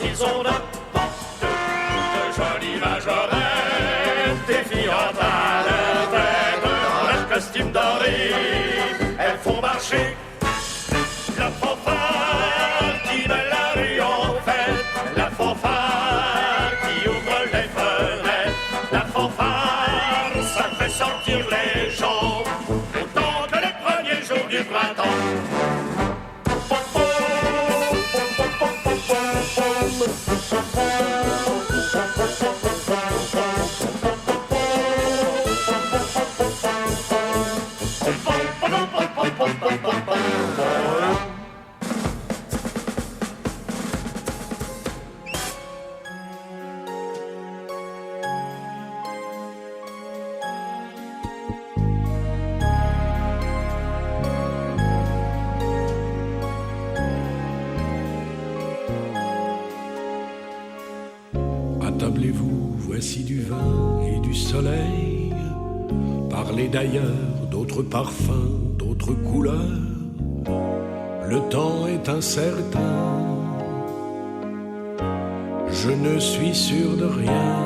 ils ont n'importe de jolies majorettes, des filles en tête, dans leur costume doré, elles font marcher la fanfare qui met la rue en fête, la fanfare qui ouvre les fenêtres, la fanfare, ça fait sortir les gens, autant que les premiers jours du printemps. Attablez-vous, voici du vin et du soleil. Parlez d'ailleurs, d'autres parfums, d'autres couleurs. Le temps est incertain. Je ne suis sûr de rien.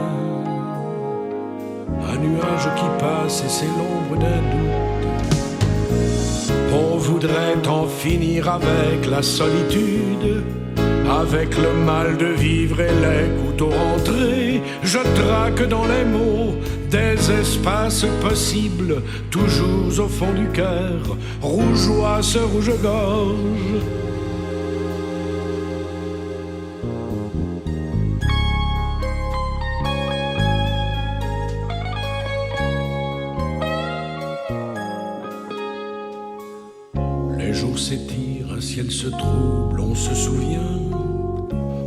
Un nuage qui passe et c'est l'ombre d'un doute. On voudrait en finir avec la solitude, avec le mal de vivre et les couteaux rentrés. Je traque dans les mots des espaces possibles, toujours au fond du cœur, rougeoie ce rouge-gorge. Les jours s'étirent, un ciel se trouble, on se souvient.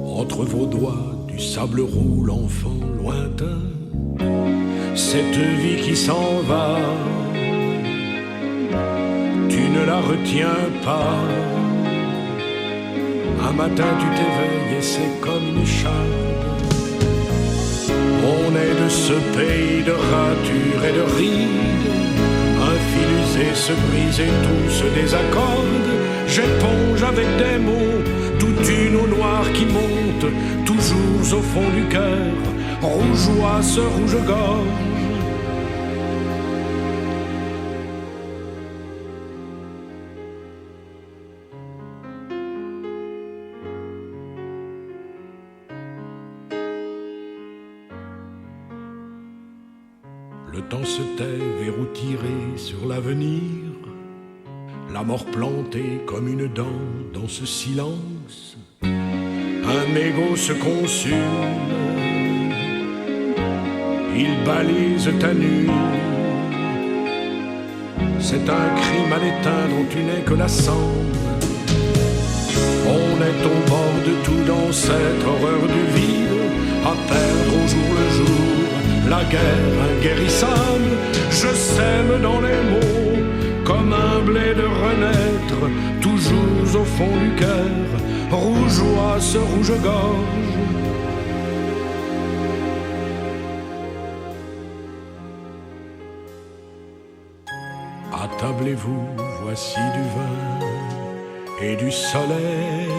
Entre vos doigts, du sable roule, enfant lointain. Cette vie qui s'en va, tu ne la retiens pas. Un matin tu t'éveilles et c'est comme une écharpe. On est de ce pays de ratures et de rides. Un fil usé se brise et tout se désaccorde. J'éponge avec des mots toute une eau noire qui monte, toujours au fond du cœur, rougeoie ce rouge-gorge. Le temps se tait, verrou tiré sur l'avenir, la mort plantée comme une dent dans ce silence. Un mégot se consume, il balise ta nuit. C'est un crime à l'éteindre dont tu n'es que la cendre. On est au bord de tout dans cette horreur du vide, à perdre au jour le jour, la guerre inguérissable. Je sème dans les mots comme un blé de renaître, toujours au fond du cœur, rougeoie ce rouge-gorge. Attablez-vous, voici du vin et du soleil.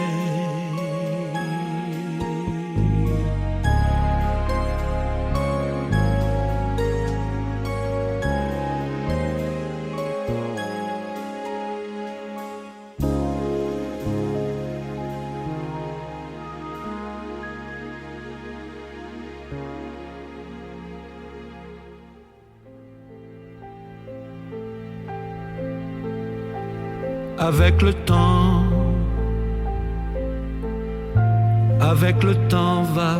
Avec le temps va,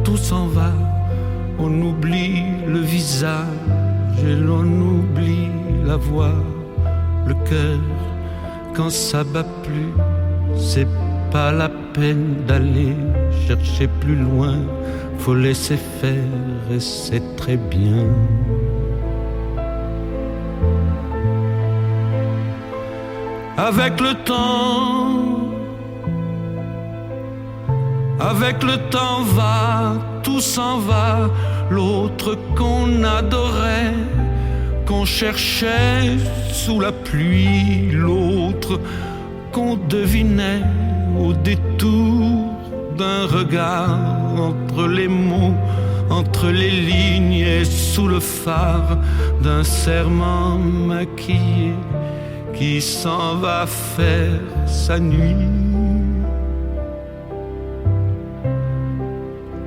tout s'en va. On oublie le visage et l'on oublie la voix, le cœur. Quand ça bat plus, c'est pas la peine d'aller chercher plus loin. Faut laisser faire et c'est très bien. Avec le temps va, tout s'en va. L'autre qu'on adorait, qu'on cherchait sous la pluie, l'autre qu'on devinait au détour d'un regard, entre les mots, entre les lignes et sous le phare d'un serment maquillé qui s'en va faire sa nuit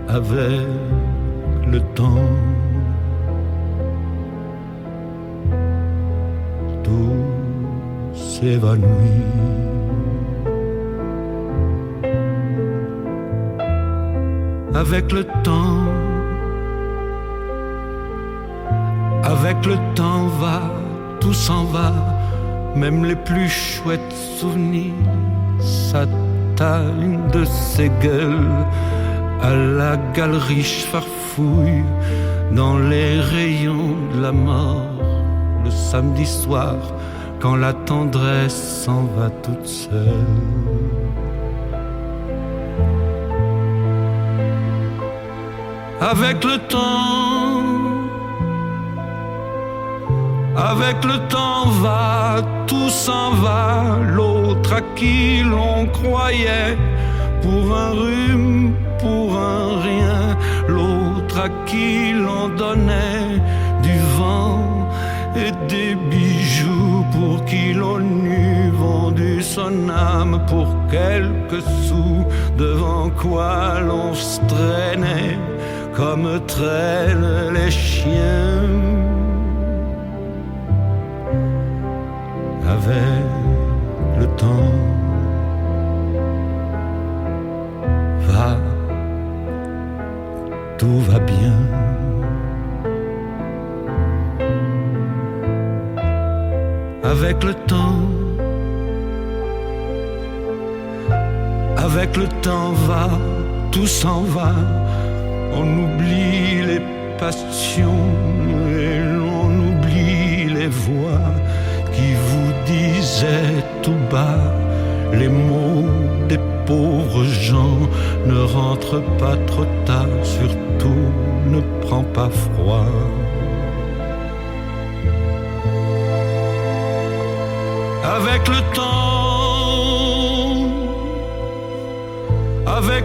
avec le temps. Tout s'évanouit. Avec le temps, avec le temps va, tout s'en va, même les plus chouettes souvenirs s'atteignent de ces gueules à la galerie farfouille dans les rayons de la mort le samedi soir quand la tendresse s'en va toute seule. Avec le temps va, tout s'en va, l'autre à qui l'on croyait pour un rhume, pour un rien, l'autre à qui l'on donnait du vent et des bijoux, pour qui l'on eût vendu son âme pour quelques sous, devant quoi l'on se traînait comme traînent les chiens. Avec le temps va, tout va bien. Avec le temps va, tout s'en va. On oublie les passions et l'on oublie les voix qui vous disaient tout bas les mots des pauvres gens. Ne rentre pas trop tard, surtout ne prends pas froid. Avec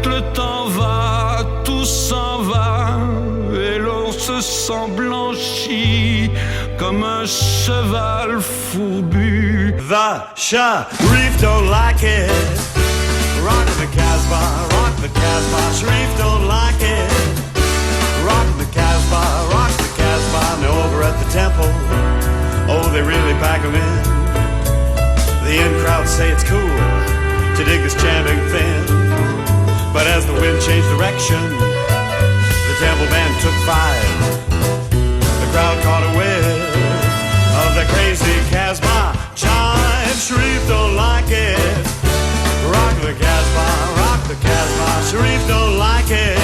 le temps va, tout s'en va, et l'on se sent blanchi comme un cheval fourbu. The Sharif don't like it. Rock the Casbah, Sharif don't like it. Rock the Casbah, and over at the temple, oh, they really pack 'em in. The in crowd say it's cool to dig this chanting thing. But as the wind changed direction, the temple band took 5. The crowd caught a whiff of the crazy Casbah chime. Sharif don't like it. Rock the Casbah, Sharif don't like it.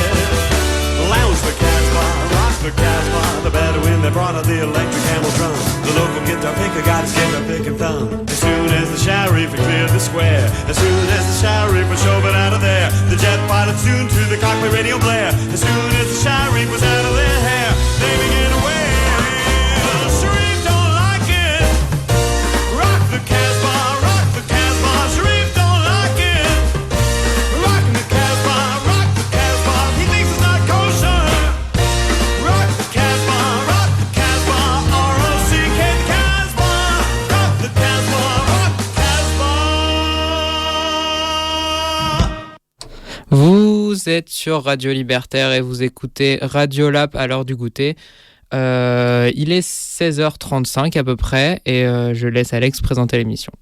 Lounge the Casbah, the Bedouin that brought out the electric camel drum. The local guitar picker got his guitar pick and thumb. As soon as the Sharif had cleared the square, as soon as the Sharif was shoving out of there, the jet pilot tuned to the cockpit radio blare. As soon as the Sharif was out of their hair, they began to wail. Sharif don't like it. Rock the Casbah, Sharif don't like it. Rock the Casbah, he thinks it's not kosher. Rock the Casbah, R-O-C-K Casbah. Rock the Casbah. Vous êtes sur Radio Libertaire et vous écoutez Radio Lap à l'heure du goûter. Il est 16h35 à peu près et je laisse Alex présenter l'émission.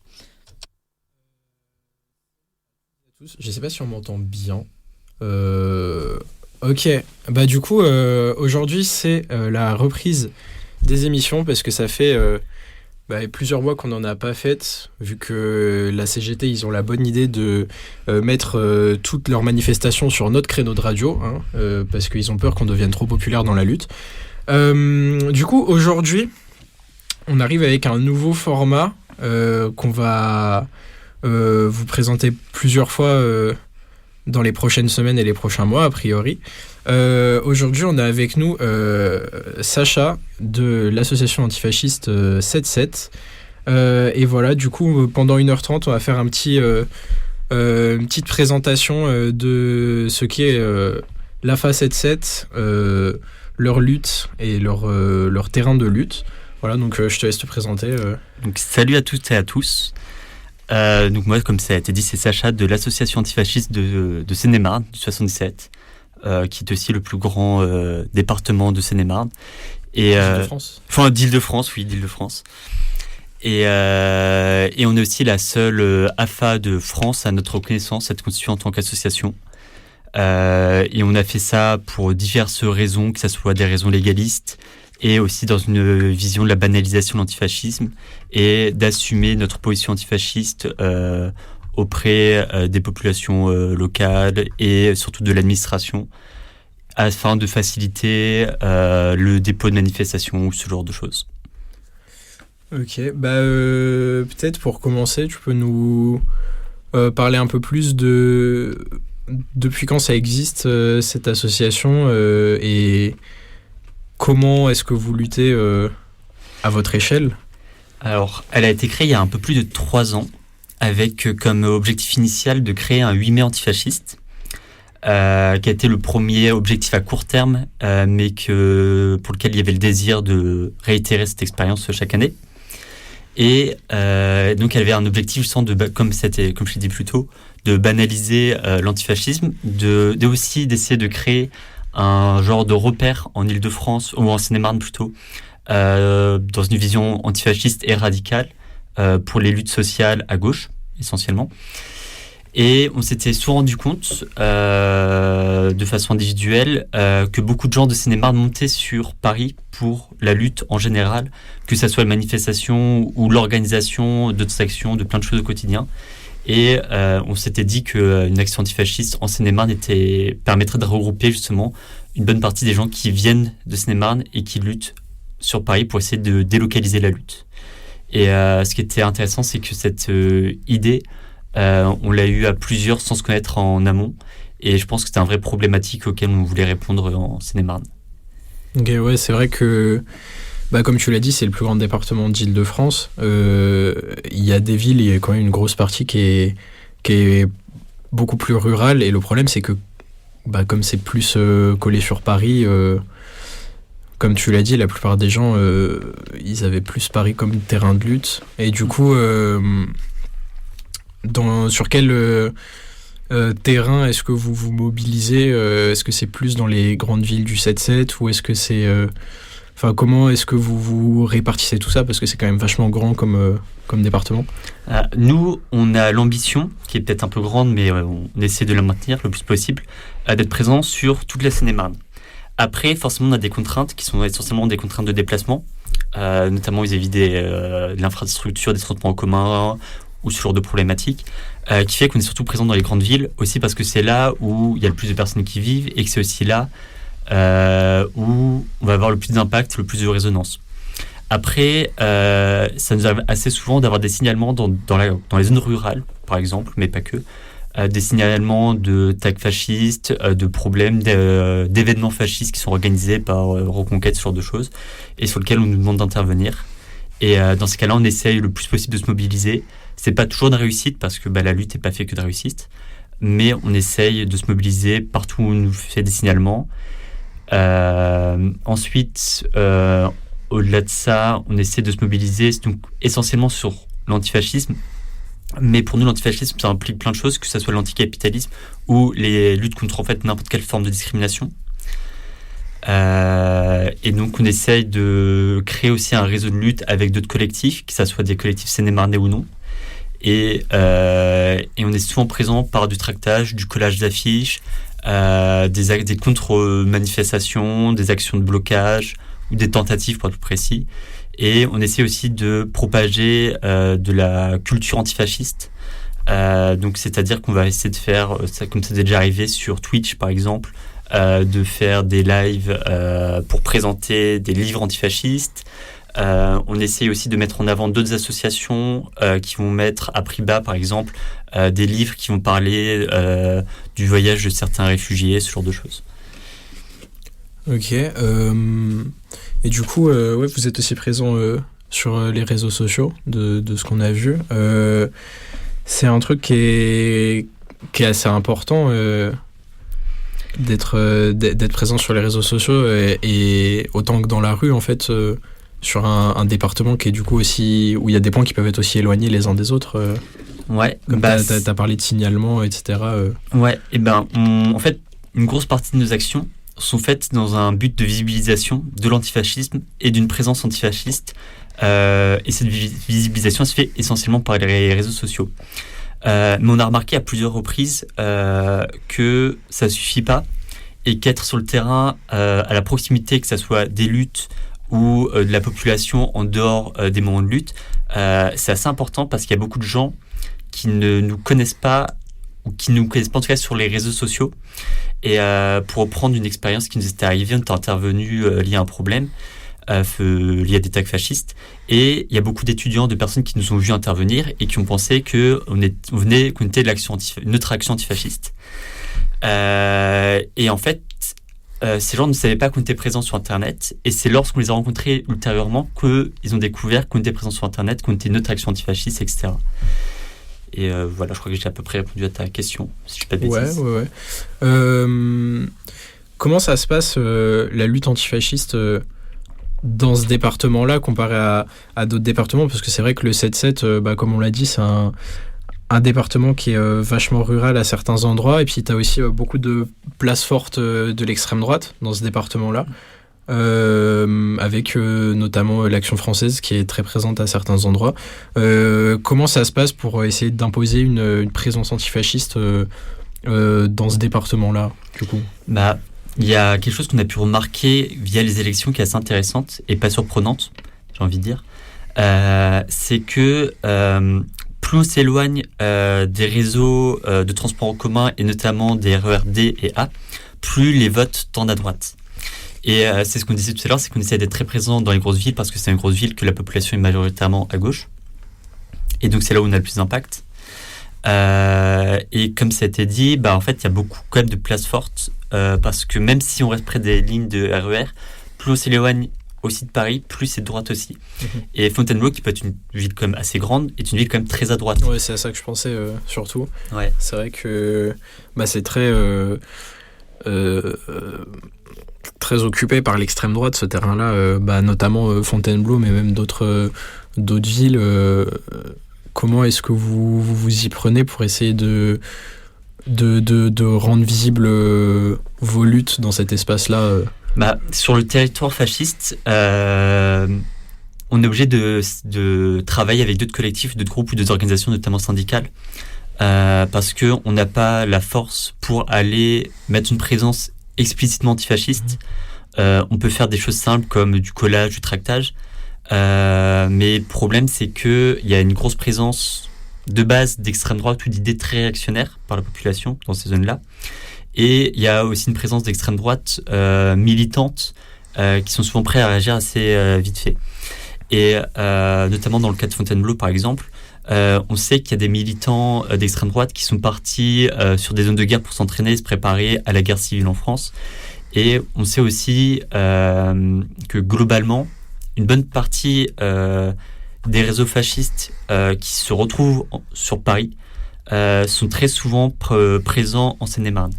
Je sais pas si on m'entend bien. Ok, bah du coup aujourd'hui c'est la reprise des émissions parce que ça fait plusieurs mois qu'on n'en a pas faites, vu que la CGT ils ont la bonne idée de mettre toutes leurs manifestations sur notre créneau de radio, parce qu'ils ont peur qu'on devienne trop populaire dans la lutte. Du coup aujourd'hui on arrive avec un nouveau format qu'on va vous présenter plusieurs fois dans les prochaines semaines et les prochains mois a priori. Aujourd'hui on a avec nous Sacha de l'association antifasciste 7-7 et voilà, du coup pendant 1h30 on va faire un petit une petite présentation de ce qu'est l'AFA 77, leur lutte et leur terrain de lutte. Voilà, donc je te laisse te présenter. Donc, salut à toutes et à tous. Donc moi, comme ça a été dit, c'est Sacha de l'association antifasciste de Seine-et-Marne, du 77, qui est aussi le plus grand département de Seine-et-Marne. D'Île-de-France. Enfin, d'Île-de-France, oui, d'Île-de-France. Et on est aussi la seule AFA de France à notre connaissance, à être constituée en tant qu'association. Et on a fait ça pour diverses raisons, que ce soit des raisons légalistes et aussi dans une vision de la banalisation de l'antifascisme et d'assumer notre position antifasciste auprès des populations locales et surtout de l'administration afin de faciliter le dépôt de manifestations ou ce genre de choses. Ok, peut-être pour commencer, tu peux nous parler un peu plus de depuis quand ça existe cette association et comment est-ce que vous luttez à votre échelle ? Alors, elle a été créée il y a un peu plus de 3 ans avec comme objectif initial de créer un 8 mai antifasciste qui a été le premier objectif à court terme mais pour lequel il y avait le désir de réitérer cette expérience chaque année. Et donc elle avait un objectif justement comme je l'ai dit plus tôt, de banaliser l'antifascisme, aussi d'essayer de créer un genre de repère en Île-de-France ou en Seine-et-Marne plutôt, dans une vision antifasciste et radicale pour les luttes sociales à gauche essentiellement. Et on s'était souvent rendu compte, de façon individuelle, que beaucoup de gens de Seine-et-Marne montaient sur Paris pour la lutte en général, que ça soit la manifestation ou l'organisation d'autres actions, de plein de choses au quotidien. Et on s'était dit qu'une action antifasciste en Seine-et-Marne permettrait de regrouper justement une bonne partie des gens qui viennent de Seine-et-Marne et qui luttent sur Paris pour essayer de délocaliser la lutte. Et ce qui était intéressant, c'est que cette idée, on l'a eu à plusieurs sans se connaître en amont. Et je pense que c'était un vrai problématique auquel on voulait répondre en Seine-et-Marne. Ok, ouais, c'est vrai que, comme tu l'as dit, c'est le plus grand département d'Île-de-France. Il y a des villes, il y a quand même une grosse partie qui est beaucoup plus rurale. Et le problème, c'est que, comme c'est plus collé sur Paris, comme tu l'as dit, la plupart des gens, ils avaient plus Paris comme terrain de lutte. Et du coup, sur quel terrain est-ce que vous vous mobilisez ? Est-ce que c'est plus dans les grandes villes du 7-7 ou est-ce que c'est... comment est-ce que vous répartissez tout ça ? Parce que c'est quand même vachement grand comme département. Nous, on a l'ambition, qui est peut-être un peu grande, mais on essaie de la maintenir le plus possible, d'être présent sur toute la Seine-et-Marne. Après, forcément, on a des contraintes qui sont essentiellement des contraintes de déplacement, notamment vis-à-vis de l'infrastructure, des transports en commun ou ce genre de problématiques, qui fait qu'on est surtout présent dans les grandes villes, aussi parce que c'est là où il y a le plus de personnes qui vivent et que c'est aussi là où on va avoir le plus d'impact, le plus de résonance. Après, ça nous arrive assez souvent d'avoir des signalements dans les zones rurales, par exemple, mais pas que, des signalements de tags fascistes, de problèmes, d'événements fascistes qui sont organisés par Reconquête, ce genre de choses, et sur lesquels on nous demande d'intervenir. Et dans ces cas-là, on essaye le plus possible de se mobiliser. C'est pas toujours de réussite, parce que la lutte n'est pas faite que de réussite, mais on essaye de se mobiliser partout où on nous fait des signalements. Ensuite, au-delà de ça, on essaie de se mobiliser donc, essentiellement sur l'antifascisme. Mais pour nous, l'antifascisme, ça implique plein de choses, que ce soit l'anticapitalisme ou les luttes contre en fait, n'importe quelle forme de discrimination. Et donc, on essaye de créer aussi un réseau de lutte avec d'autres collectifs, que ce soit des collectifs seine-et-marnais ou non. Et on est souvent présent par du tractage, du collage d'affiches, des contre-manifestations, des actions de blocage ou des tentatives pour être plus précis. Et on essaie aussi de propager de la culture antifasciste. Donc, c'est-à-dire qu'on va essayer de faire, comme ça déjà arrivé sur Twitch par exemple, de faire des lives pour présenter des livres antifascistes. On essaie aussi de mettre en avant d'autres associations qui vont mettre à prix bas, par exemple, des livres qui vont parler du voyage de certains réfugiés, ce genre de choses. Ok. Et du coup, vous êtes aussi présent sur les réseaux sociaux de ce qu'on a vu. C'est un truc qui est assez important d'être présent sur les réseaux sociaux et autant que dans la rue en fait sur un département qui est du coup aussi où il y a des points qui peuvent être aussi éloignés les uns des autres. Ouais. Comme t'as parlé de signalement, etc. Ouais. Et en fait, une grosse partie de nos actions sont faites dans un but de visibilisation de l'antifascisme et d'une présence antifasciste. Et cette visibilisation se fait essentiellement par les réseaux sociaux. Mais on a remarqué à plusieurs reprises que ça suffit pas et qu'être sur le terrain à la proximité, que ce soit des luttes ou de la population en dehors des moments de lutte, c'est assez important parce qu'il y a beaucoup de gens qui ne nous connaissent pas ou qui ne nous connaissent pas en tout cas sur les réseaux sociaux. Et pour reprendre une expérience qui nous était arrivée, on était intervenu lié à un problème lié à des tags fascistes, et il y a beaucoup d'étudiants, de personnes qui nous ont vus intervenir et qui ont pensé qu'on était de notre action antifasciste. Et en fait, ces gens ne savaient pas qu'on était présents sur Internet, et c'est lorsqu'on les a rencontrés ultérieurement qu'ils ont découvert qu'on était présents sur Internet, qu'on était notre action antifasciste, etc. Et voilà, je crois que j'ai à peu près répondu à ta question, si je ne dis pas de bêtises. Ouais. Comment ça se passe, la lutte antifasciste dans ce département-là comparé à d'autres départements? Parce que c'est vrai que le 7-7, comme on l'a dit, c'est un département qui est vachement rural à certains endroits. Et puis tu as aussi beaucoup de places fortes de l'extrême droite dans ce département-là. Avec notamment l'Action française qui est très présente à certains endroits. Comment ça se passe pour essayer d'imposer une présence antifasciste dans ce département-là, du coup? Il y a quelque chose qu'on a pu remarquer via les élections qui est assez intéressante et pas surprenante, j'ai envie de dire. C'est que plus on s'éloigne des réseaux de transport en commun et notamment des RER D et A, plus les votes tendent à droite. Et c'est ce qu'on disait tout à l'heure, c'est qu'on essaie d'être très présent dans les grosses villes parce que c'est une grosse ville que la population est majoritairement à gauche. Et donc c'est là où on a le plus d'impact. Et comme ça a été dit, en fait il y a beaucoup quand même de places fortes parce que même si on reste près des lignes de RER, plus on s'éloigne aussi de Paris, plus c'est de droite aussi. Et Fontainebleau, qui peut être une ville quand même assez grande, est une ville quand même très à droite. Ouais, c'est à ça que je pensais surtout. Ouais. C'est vrai que c'est très très occupé par l'extrême droite, ce terrain-là, notamment Fontainebleau, mais même d'autres villes. Comment est-ce que vous y prenez pour essayer de rendre visibles vos luttes dans cet espace-là Sur le territoire fasciste, on est obligé de travailler avec d'autres collectifs, d'autres groupes ou d'autres organisations, notamment syndicales, parce qu'on n'a pas la force pour aller mettre une présence explicitement antifasciste. On peut faire des choses simples comme du collage, du tractage, mais le problème c'est qu'il y a une grosse présence de base d'extrême droite ou d'idées très réactionnaires par la population dans ces zones-là. Et il y a aussi une présence d'extrême droite militante qui sont souvent prêts à réagir assez vite fait. Et notamment dans le cas de Fontainebleau par exemple, on sait qu'il y a des militants d'extrême droite qui sont partis sur des zones de guerre pour s'entraîner et se préparer à la guerre civile en France. Et on sait aussi que globalement, une bonne partie des réseaux fascistes qui se retrouvent sur Paris sont très souvent présents en Seine-et-Marne.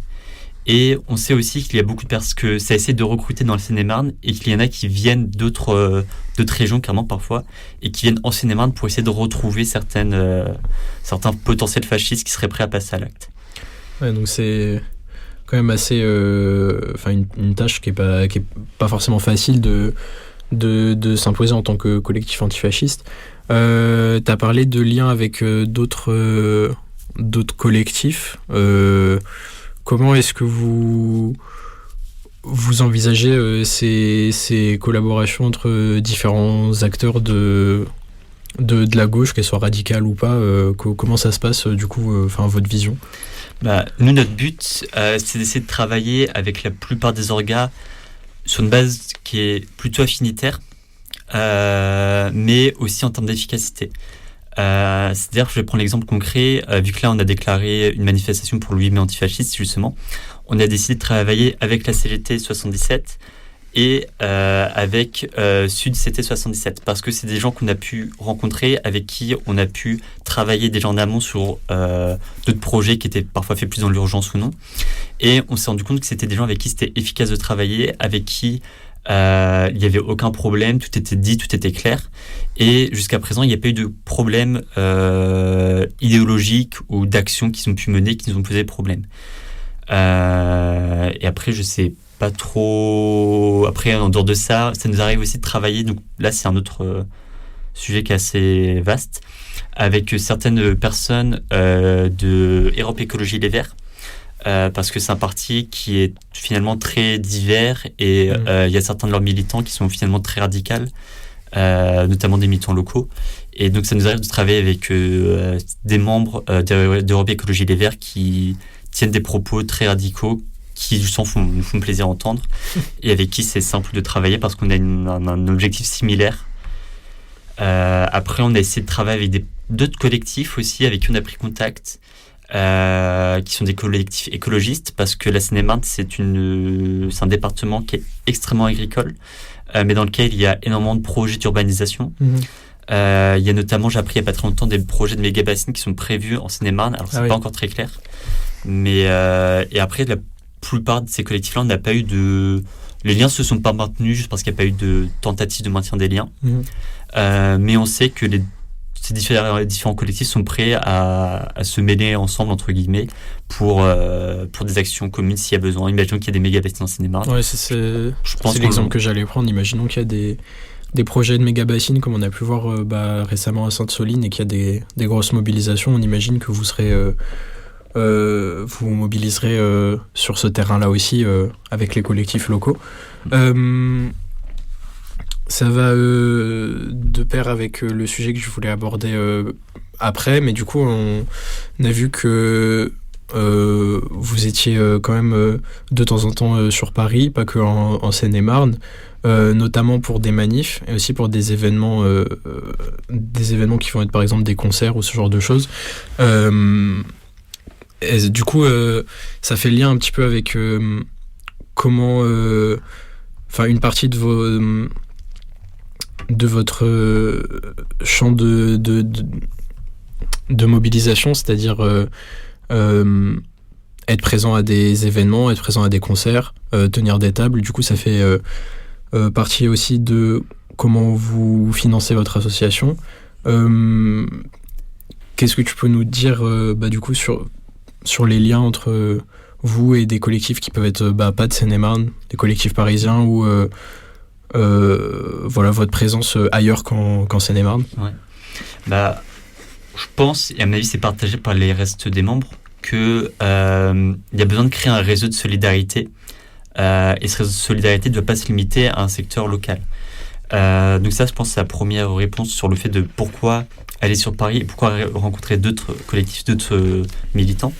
Et on sait aussi qu'il y a beaucoup de personnes que ça essaie de recruter dans le Seine-et-Marne et qu'il y en a qui viennent d'autres régions carrément parfois et qui viennent en Seine-et-Marne pour essayer de retrouver certains potentiels fascistes qui seraient prêts à passer à l'acte. Ouais, donc c'est quand même assez une tâche qui est pas forcément facile de s'imposer en tant que collectif antifasciste. T'as parlé de liens avec d'autres collectifs. Comment est-ce que vous envisagez ces collaborations entre différents acteurs de la gauche, qu'elles soient radicales ou pas? Comment ça se passe du coup, votre vision? Nous, notre but, c'est d'essayer de travailler avec la plupart des orgas sur une base qui est plutôt affinitaire, mais aussi en termes d'efficacité. C'est-à-dire, je vais prendre l'exemple concret, vu que là on a déclaré une manifestation pour le 8 mai antifasciste, justement, on a décidé de travailler avec la CGT 77 et avec Sud CT77, parce que c'est des gens qu'on a pu rencontrer, avec qui on a pu travailler déjà en amont sur d'autres projets qui étaient parfois faits plus dans l'urgence ou non. Et on s'est rendu compte que c'était des gens avec qui c'était efficace de travailler, avec qui il n'y avait aucun problème, tout était dit, tout était clair. Et jusqu'à présent, il n'y a pas eu de problème idéologique ou d'action qui ont pu mener, qui nous ont posé problème. Et après, je sais pas trop. Après, en dehors de ça, ça nous arrive aussi de travailler. Donc là, c'est un autre sujet qui est assez vaste, avec certaines personnes de Europe Écologie Les Verts. Parce que c'est un parti qui est finalement très divers et il y a certains de leurs militants qui sont finalement très radicaux, notamment des militants locaux. Et donc ça nous arrive de travailler avec des membres d'Europe Écologie Les Verts qui tiennent des propos très radicaux qui justement nous font plaisir à entendre et avec qui c'est simple de travailler parce qu'on a un objectif similaire. Après, on a essayé de travailler avec d'autres collectifs aussi avec qui on a pris contact. Qui sont des collectifs écologistes parce que la Seine-et-Marne c'est un département qui est extrêmement agricole mais dans lequel il y a énormément de projets d'urbanisation. Il y a notamment, j'ai appris il n'y a pas très longtemps, des projets de méga-bassines qui sont prévus en Seine-et-Marne. Alors c'est pas encore très clair, mais et après la plupart de ces collectifs-là on n'a pas eu les liens se sont pas maintenus juste parce qu'il n'y a pas eu de tentative de maintien des liens. Mais on sait que ces différents collectifs sont prêts à se mêler ensemble, entre guillemets, pour des actions communes s'il y a besoin. Imaginons qu'il y a des méga-bassines en Seine-et-Marne. Ouais, c'est l'exemple que j'allais prendre. Imaginons qu'il y a des projets de méga-bassines, comme on a pu voir récemment à Sainte-Soline, et qu'il y a des grosses mobilisations. On imagine que vous vous mobiliserez sur ce terrain-là aussi, avec les collectifs locaux. Ça va de pair avec le sujet que je voulais aborder après, mais du coup on a vu que vous étiez quand même de temps en temps sur Paris, pas que en Seine-et-Marne, notamment pour des manifs et aussi pour des événements qui vont être par exemple des concerts ou ce genre de choses. Et du coup ça fait lien un petit peu avec comment une partie de votre champ de mobilisation, c'est-à-dire être présent à des événements, être présent à des concerts, tenir des tables. Du coup, ça fait partie aussi de comment vous financez votre association. Qu'est-ce que tu peux nous dire du coup sur les liens entre vous et des collectifs qui peuvent être pas de Seine-et-Marne, des collectifs parisiens ou votre présence ailleurs qu'en Seine-et-Marne? Ouais. Je pense, et à mon avis c'est partagé par les restes des membres, qu'il y a besoin de créer un réseau de solidarité, et ce réseau de solidarité ne doit pas se limiter à un secteur local. Donc ça, je pense, c'est la première réponse sur le fait de pourquoi aller sur Paris et pourquoi rencontrer d'autres collectifs, d'autres militants.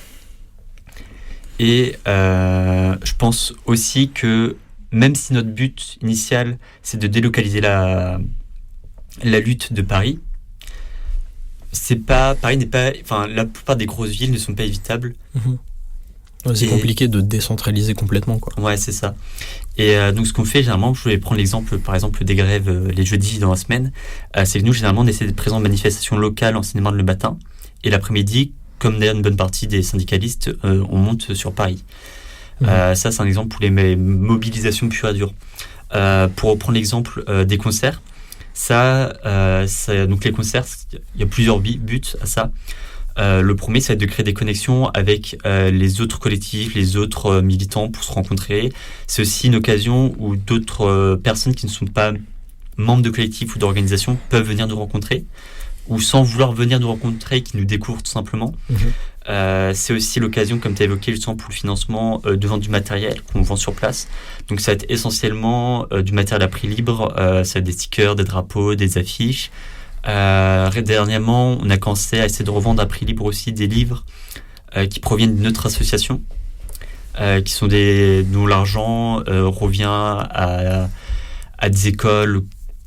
Et je pense aussi que même si notre but initial, c'est de délocaliser la lutte de Paris, Paris n'est pas, la plupart des grosses villes ne sont pas évitables. C'est compliqué de décentraliser complètement, quoi. Ouais, c'est ça. Et donc ce qu'on fait généralement, je vais prendre l'exemple, par exemple, des grèves les jeudis dans la semaine, c'est que nous généralement on essaie d'être présents en manifestation locale en Seine-et-Marne le matin, et l'après-midi, comme d'ailleurs une bonne partie des syndicalistes, on monte sur Paris. Ça, c'est un exemple pour les mobilisations pure et dure. Pour reprendre l'exemple des concerts, donc les concerts, il y a plusieurs buts à ça. Le premier, ça va être de créer des connexions avec les autres collectifs, les autres militants pour se rencontrer. C'est aussi une occasion où d'autres personnes qui ne sont pas membres de collectifs ou d'organisations peuvent venir nous rencontrer, ou sans vouloir venir nous rencontrer, qui nous découvrent tout simplement. C'est aussi l'occasion, comme tu as évoqué, justement pour le financement, de vendre du matériel qu'on vend sur place. Donc ça va être essentiellement du matériel à prix libre, ça va être des stickers, des drapeaux, des affiches. Dernièrement, on a commencé à essayer de revendre à prix libre aussi des livres qui proviennent d'une autre association, qui sont dont l'argent revient à des écoles,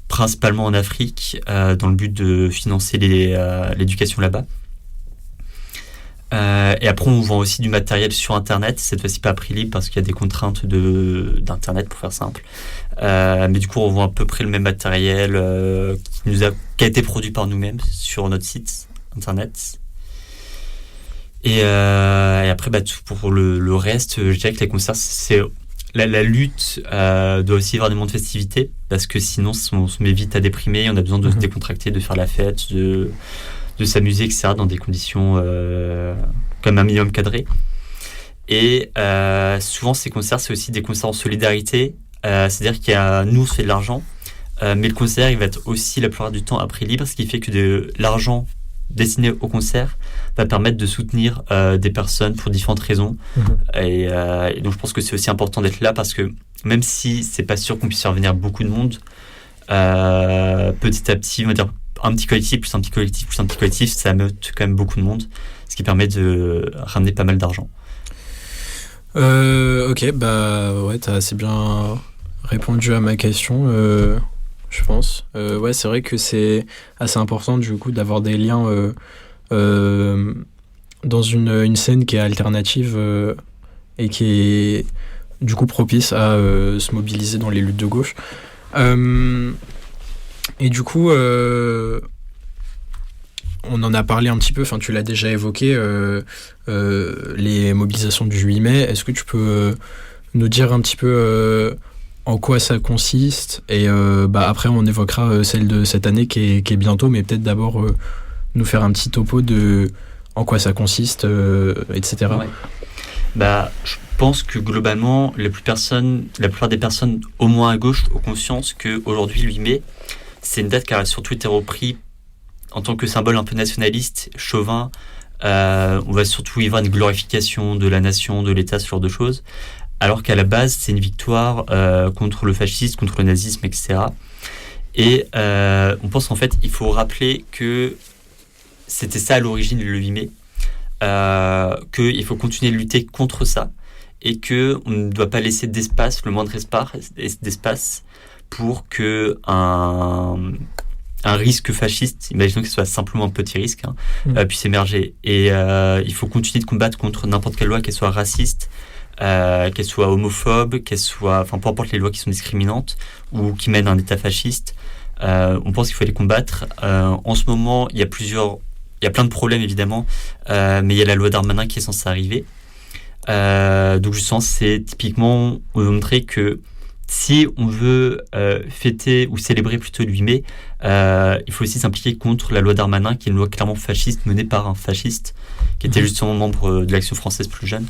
principalement en Afrique, dans le but de financer l'éducation là-bas. Et après, on vend aussi du matériel sur Internet, cette fois-ci pas à prix libre parce qu'il y a des contraintes d'Internet, pour faire simple. Mais du coup, on vend à peu près le même matériel qui a été produit par nous-mêmes sur notre site Internet. Et après, pour le reste, je dirais que les concerts, c'est la lutte doit aussi avoir des moments de festivité, parce que sinon, on se met vite à déprimer, on a besoin de se décontracter, de faire la fête, de s'amuser, etc., dans des conditions comme un minimum cadrées. Et souvent, ces concerts, c'est aussi des concerts en solidarité, c'est-à-dire nous, on se fait de l'argent, mais le concert, il va être aussi la plupart du temps à prix libre, ce qui fait que l'argent destiné au concert va permettre de soutenir des personnes pour différentes raisons. Et donc, je pense que c'est aussi important d'être là, parce que même si c'est pas sûr qu'on puisse faire venir beaucoup de monde, petit à petit, on va dire, un petit collectif, plus un petit collectif, plus un petit collectif, ça meute quand même beaucoup de monde, ce qui permet de ramener pas mal d'argent. Ok, ouais, t'as assez bien répondu à ma question, je pense. Ouais, c'est vrai que c'est assez important du coup d'avoir des liens dans une scène qui est alternative et qui est du coup propice à se mobiliser dans les luttes de gauche. Et du coup, on en a parlé un petit peu, tu l'as déjà évoqué, les mobilisations du 8 mai. Est-ce que tu peux nous dire un petit peu en quoi ça consiste ? Et après, on évoquera celle de cette année qui est bientôt, mais peut-être d'abord nous faire un petit topo de en quoi ça consiste, etc. Ouais. Je pense que globalement, la plupart des personnes, au moins à gauche, ont conscience qu'aujourd'hui, le 8 mai, c'est une date qui a surtout été reprise en tant que symbole un peu nationaliste, chauvin. On va surtout y voir une glorification de la nation, de l'État, ce genre de choses. Alors qu'à la base, c'est une victoire contre le fascisme, contre le nazisme, etc. Et on pense en fait, il faut rappeler que c'était ça à l'origine, le 8 mai. Qu'il faut continuer de lutter contre ça. Et qu'on ne doit pas laisser d'espace, le moindre d'espace, pour que un risque fasciste, imaginons que ce soit simplement un petit risque, puisse émerger. Et il faut continuer de combattre contre n'importe quelle loi, qu'elle soit raciste, qu'elle soit homophobe, qu'elle soit, peu importe les lois qui sont discriminantes ou qui mènent à un état fasciste. On pense qu'il faut les combattre. En ce moment, il y a plein de problèmes évidemment, mais il y a la loi Darmanin qui est censée arriver. Donc justement, c'est typiquement, on veut montrer que si on veut fêter ou célébrer plutôt le 8 mai, il faut aussi s'impliquer contre la loi Darmanin, qui est une loi clairement fasciste menée par un fasciste qui était justement membre de l'Action française plus jeune,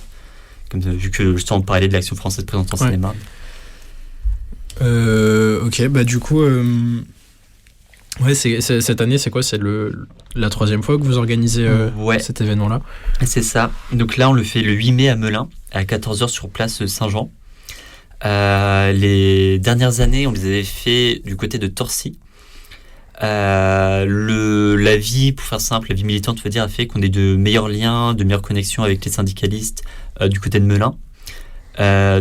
vu que justement on parlait de l'Action française présente en Seine-et-Marne. Ok, du coup, ouais, cette année, c'est quoi ? C'est la 3e fois que vous organisez cet événement-là ? C'est ça. Donc là, on le fait le 8 mai à Melun, à 14h sur place Saint-Jean. Les dernières années, on les avait fait du côté de Torcy. La vie, pour faire simple, la vie militante, veut dire, a fait qu'on ait de meilleurs liens, de meilleures connexions avec les syndicalistes du côté de Melun.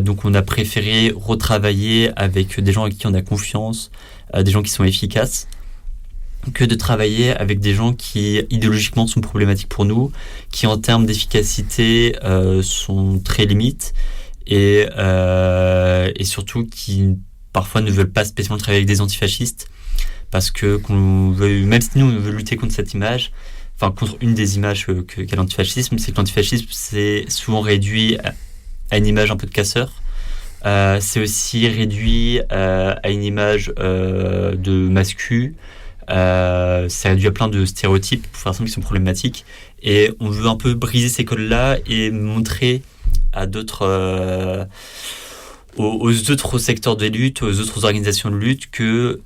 Donc on a préféré retravailler avec des gens avec qui on a confiance, des gens qui sont efficaces, que de travailler avec des gens qui idéologiquement sont problématiques pour nous, qui en termes d'efficacité sont très limites et surtout qui parfois ne veulent pas spécialement travailler avec des antifascistes, parce que même si nous on veut lutter contre cette image, contre une des images qu'est l'antifascisme, c'est que l'antifascisme c'est souvent réduit à une image un peu de casseur. C'est aussi réduit à une image de mascu. C'est réduit à plein de stéréotypes pour faire simple qui sont problématiques, et on veut un peu briser ces codes-là et montrer à d'autres aux autres secteurs de lutte, aux autres organisations de lutte que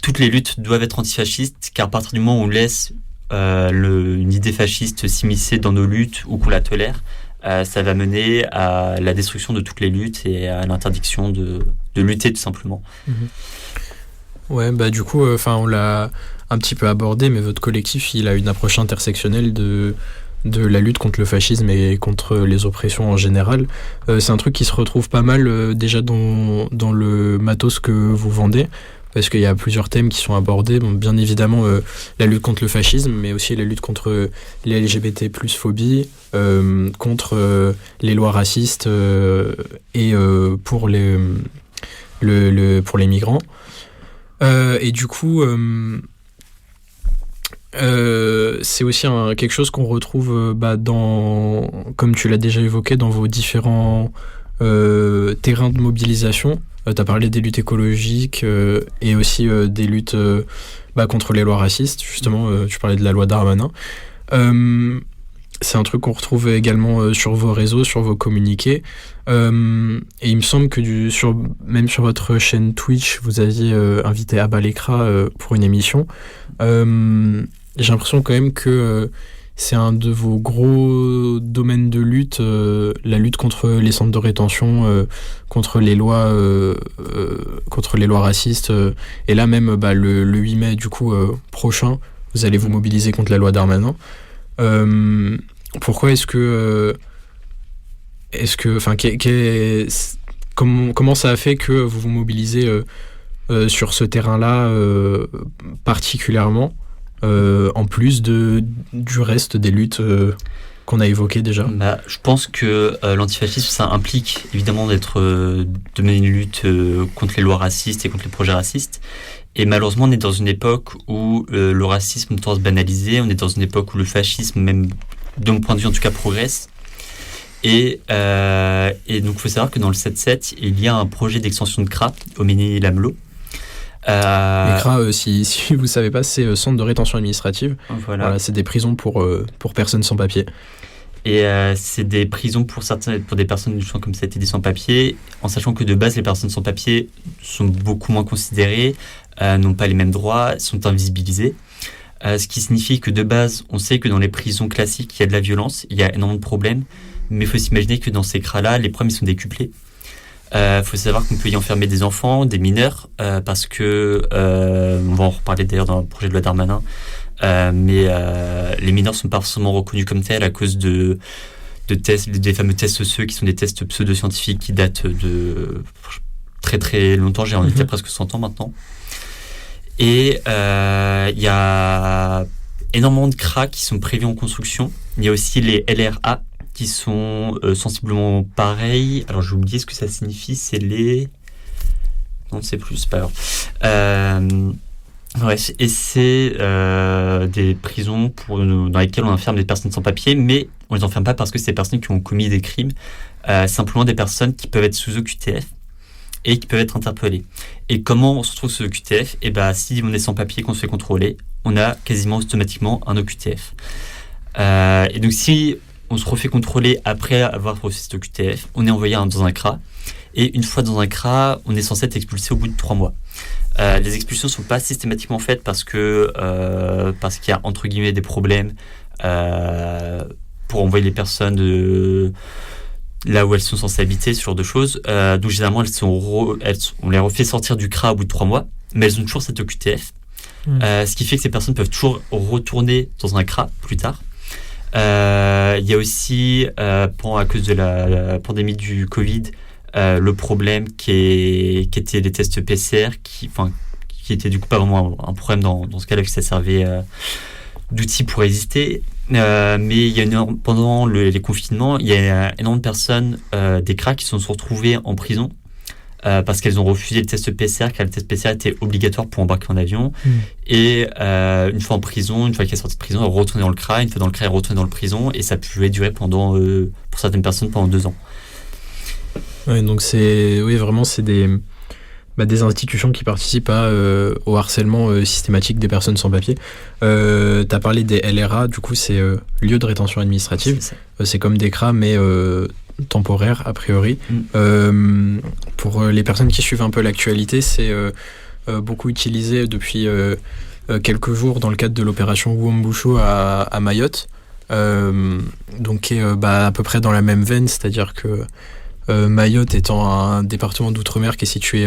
toutes les luttes doivent être antifascistes, car à partir du moment où on laisse une idée fasciste s'immiscer dans nos luttes ou qu'on la tolère, ça va mener à la destruction de toutes les luttes et à l'interdiction de lutter tout simplement. Ouais, du coup, on l'a un petit peu abordé, mais votre collectif, il a une approche intersectionnelle de la lutte contre le fascisme et contre les oppressions en général. C'est un truc qui se retrouve pas mal déjà dans le matos que vous vendez. parce qu'il y a plusieurs thèmes qui sont abordés. Bon, bien évidemment, la lutte contre le fascisme, mais aussi la lutte contre les LGBT+ phobie, contre les lois racistes et pour les migrants. Et du coup, c'est aussi quelque chose qu'on retrouve comme tu l'as déjà évoqué, dans vos différents terrains de mobilisation. Tu as parlé des luttes écologiques et aussi des luttes contre les lois racistes. Justement, tu parlais de la loi Darmanin. C'est un truc qu'on retrouve également sur vos réseaux, sur vos communiqués. Et il me semble que même sur votre chaîne Twitch, vous aviez invité Abba Lekra pour une émission. J'ai l'impression quand même que c'est un de vos gros domaines de lutte, la lutte contre les centres de rétention, contre les lois racistes. Et là même, le 8 mai du coup prochain, vous allez vous mobiliser contre la loi Darmanin. Pourquoi comment ça a fait que vous vous mobilisez sur ce terrain-là particulièrement, en plus du reste des luttes qu'on a évoquées déjà? Je pense que l'antifascisme, ça implique évidemment de mener une lutte contre les lois racistes et contre les projets racistes. Et malheureusement, on est dans une époque où le racisme tend à se banaliser. On est dans une époque où le fascisme, même de mon point de vue en tout cas, progresse. Et donc, il faut savoir que dans le 7-7, il y a un projet d'extension de CRA au Ménil-Amelot. Les CRA, si vous ne savez pas, c'est Centre de rétention administrative. Voilà, c'est des prisons pour personnes sans papier. Et c'est des prisons pour des personnes comme ça, des sans-papiers, en sachant que de base, les personnes sans papier sont beaucoup moins considérées, n'ont pas les mêmes droits, sont invisibilisées. Ce qui signifie que de base, on sait que dans les prisons classiques, il y a de la violence, il y a énormément de problèmes, mais il faut s'imaginer que dans ces CRA-là, les problèmes sont décuplés. Faut savoir qu'on peut y enfermer des enfants, des mineurs, parce que, on va en reparler d'ailleurs dans le projet de loi Darmanin, mais les mineurs sont pas forcément reconnus comme tels à cause de tests, des fameux tests osseux qui sont des tests pseudo-scientifiques qui datent de très très longtemps, j'ai envie de dire presque 100 ans maintenant. Et il y a énormément de CRA qui sont prévus en construction. Il y a aussi les LRA qui sont sensiblement pareils. Alors j'ai oublié ce que ça signifie, c'est les... Non, c'est plus, c'est pas grave. Bref, et c'est des prisons dans lesquelles on enferme des personnes sans papier, mais on les enferme pas parce que c'est des personnes qui ont commis des crimes, simplement des personnes qui peuvent être sous OQTF et qui peuvent être interpellées. Et comment on se retrouve sous OQTF ? Et si on est sans papier, qu'on se fait contrôler, on a quasiment automatiquement un OQTF. Et donc si on se refait contrôler après avoir reçu cet OQTF, on est envoyé dans un CRA, et une fois dans un CRA, on est censé être expulsé au bout de 3 mois. Les expulsions ne sont pas systématiquement faites parce qu'il y a entre guillemets des problèmes pour envoyer les personnes là où elles sont censées habiter, ce genre de choses. Donc généralement, on les refait sortir du CRA au bout de 3 mois, mais elles ont toujours cette OQTF. Ce qui fait que ces personnes peuvent toujours retourner dans un CRA plus tard. Il y a aussi, à cause de la pandémie du Covid, le problème qui était les tests PCR, qui était du coup pas vraiment un problème dans ce cas-là, que ça servait d'outil pour résister. Mais il y a pendant les confinements, il y a énormément de personnes, des CRA, qui se sont retrouvées en prison parce qu'elles ont refusé le test PCR, car le test PCR était obligatoire pour embarquer en avion. Et une fois en prison, une fois qu'elles sont sorties de prison, elles retournaient dans le CRA. Une fois dans le CRA, elles retournaient dans le prison, et ça pouvait durer pour certaines personnes pendant 2 ans. Ouais, donc c'est des institutions qui participent au harcèlement systématique des personnes sans papier. T'as parlé des LRA, du coup c'est lieux de rétention administrative. C'est comme des CRA, mais temporaires a priori. Pour les personnes qui suivent un peu l'actualité, c'est beaucoup utilisé depuis quelques jours dans le cadre de l'opération Wuambushu à Mayotte. Donc qui est à peu près dans la même veine, c'est-à-dire que Mayotte étant un département d'outre-mer qui est situé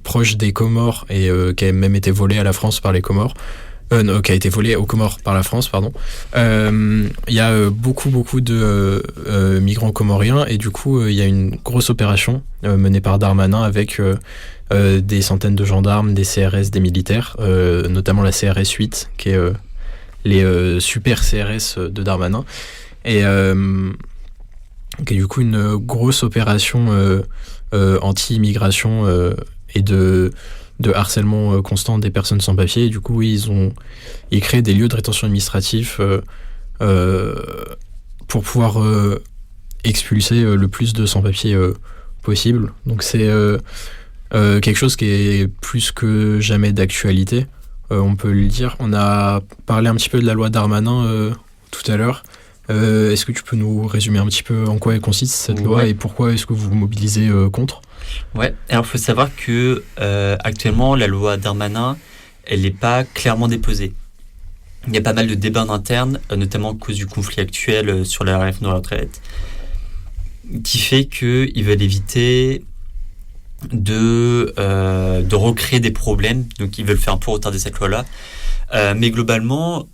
proche des Comores et qui a même été volé à la France par les Comores, Non, qui a été volé aux Comores par la France, pardon. Il y a beaucoup de migrants comoriens et du coup, il y a une grosse opération menée par Darmanin avec des centaines de gendarmes, des CRS, des militaires, notamment la CRS 8, qui est les super CRS de Darmanin. Et qui est du coup une grosse opération anti-immigration et de harcèlement constant des personnes sans papier. Et du coup, oui, ils créent des lieux de rétention administratif pour pouvoir expulser le plus de sans-papiers possible. Donc c'est quelque chose qui est plus que jamais d'actualité, on peut le dire. On a parlé un petit peu de la loi Darmanin tout à l'heure. Est-ce que tu peux nous résumer un petit peu en quoi elle consiste cette loi et pourquoi est-ce que vous vous mobilisez contre ? Ouais, alors il faut savoir que actuellement la loi Darmanin, elle n'est pas clairement déposée. Il y a pas mal de débats en interne, notamment à cause du conflit actuel sur la réforme de la retraite, qui fait qu'ils veulent éviter de recréer des problèmes, donc ils veulent faire un peu retarder cette loi-là. Mais globalement,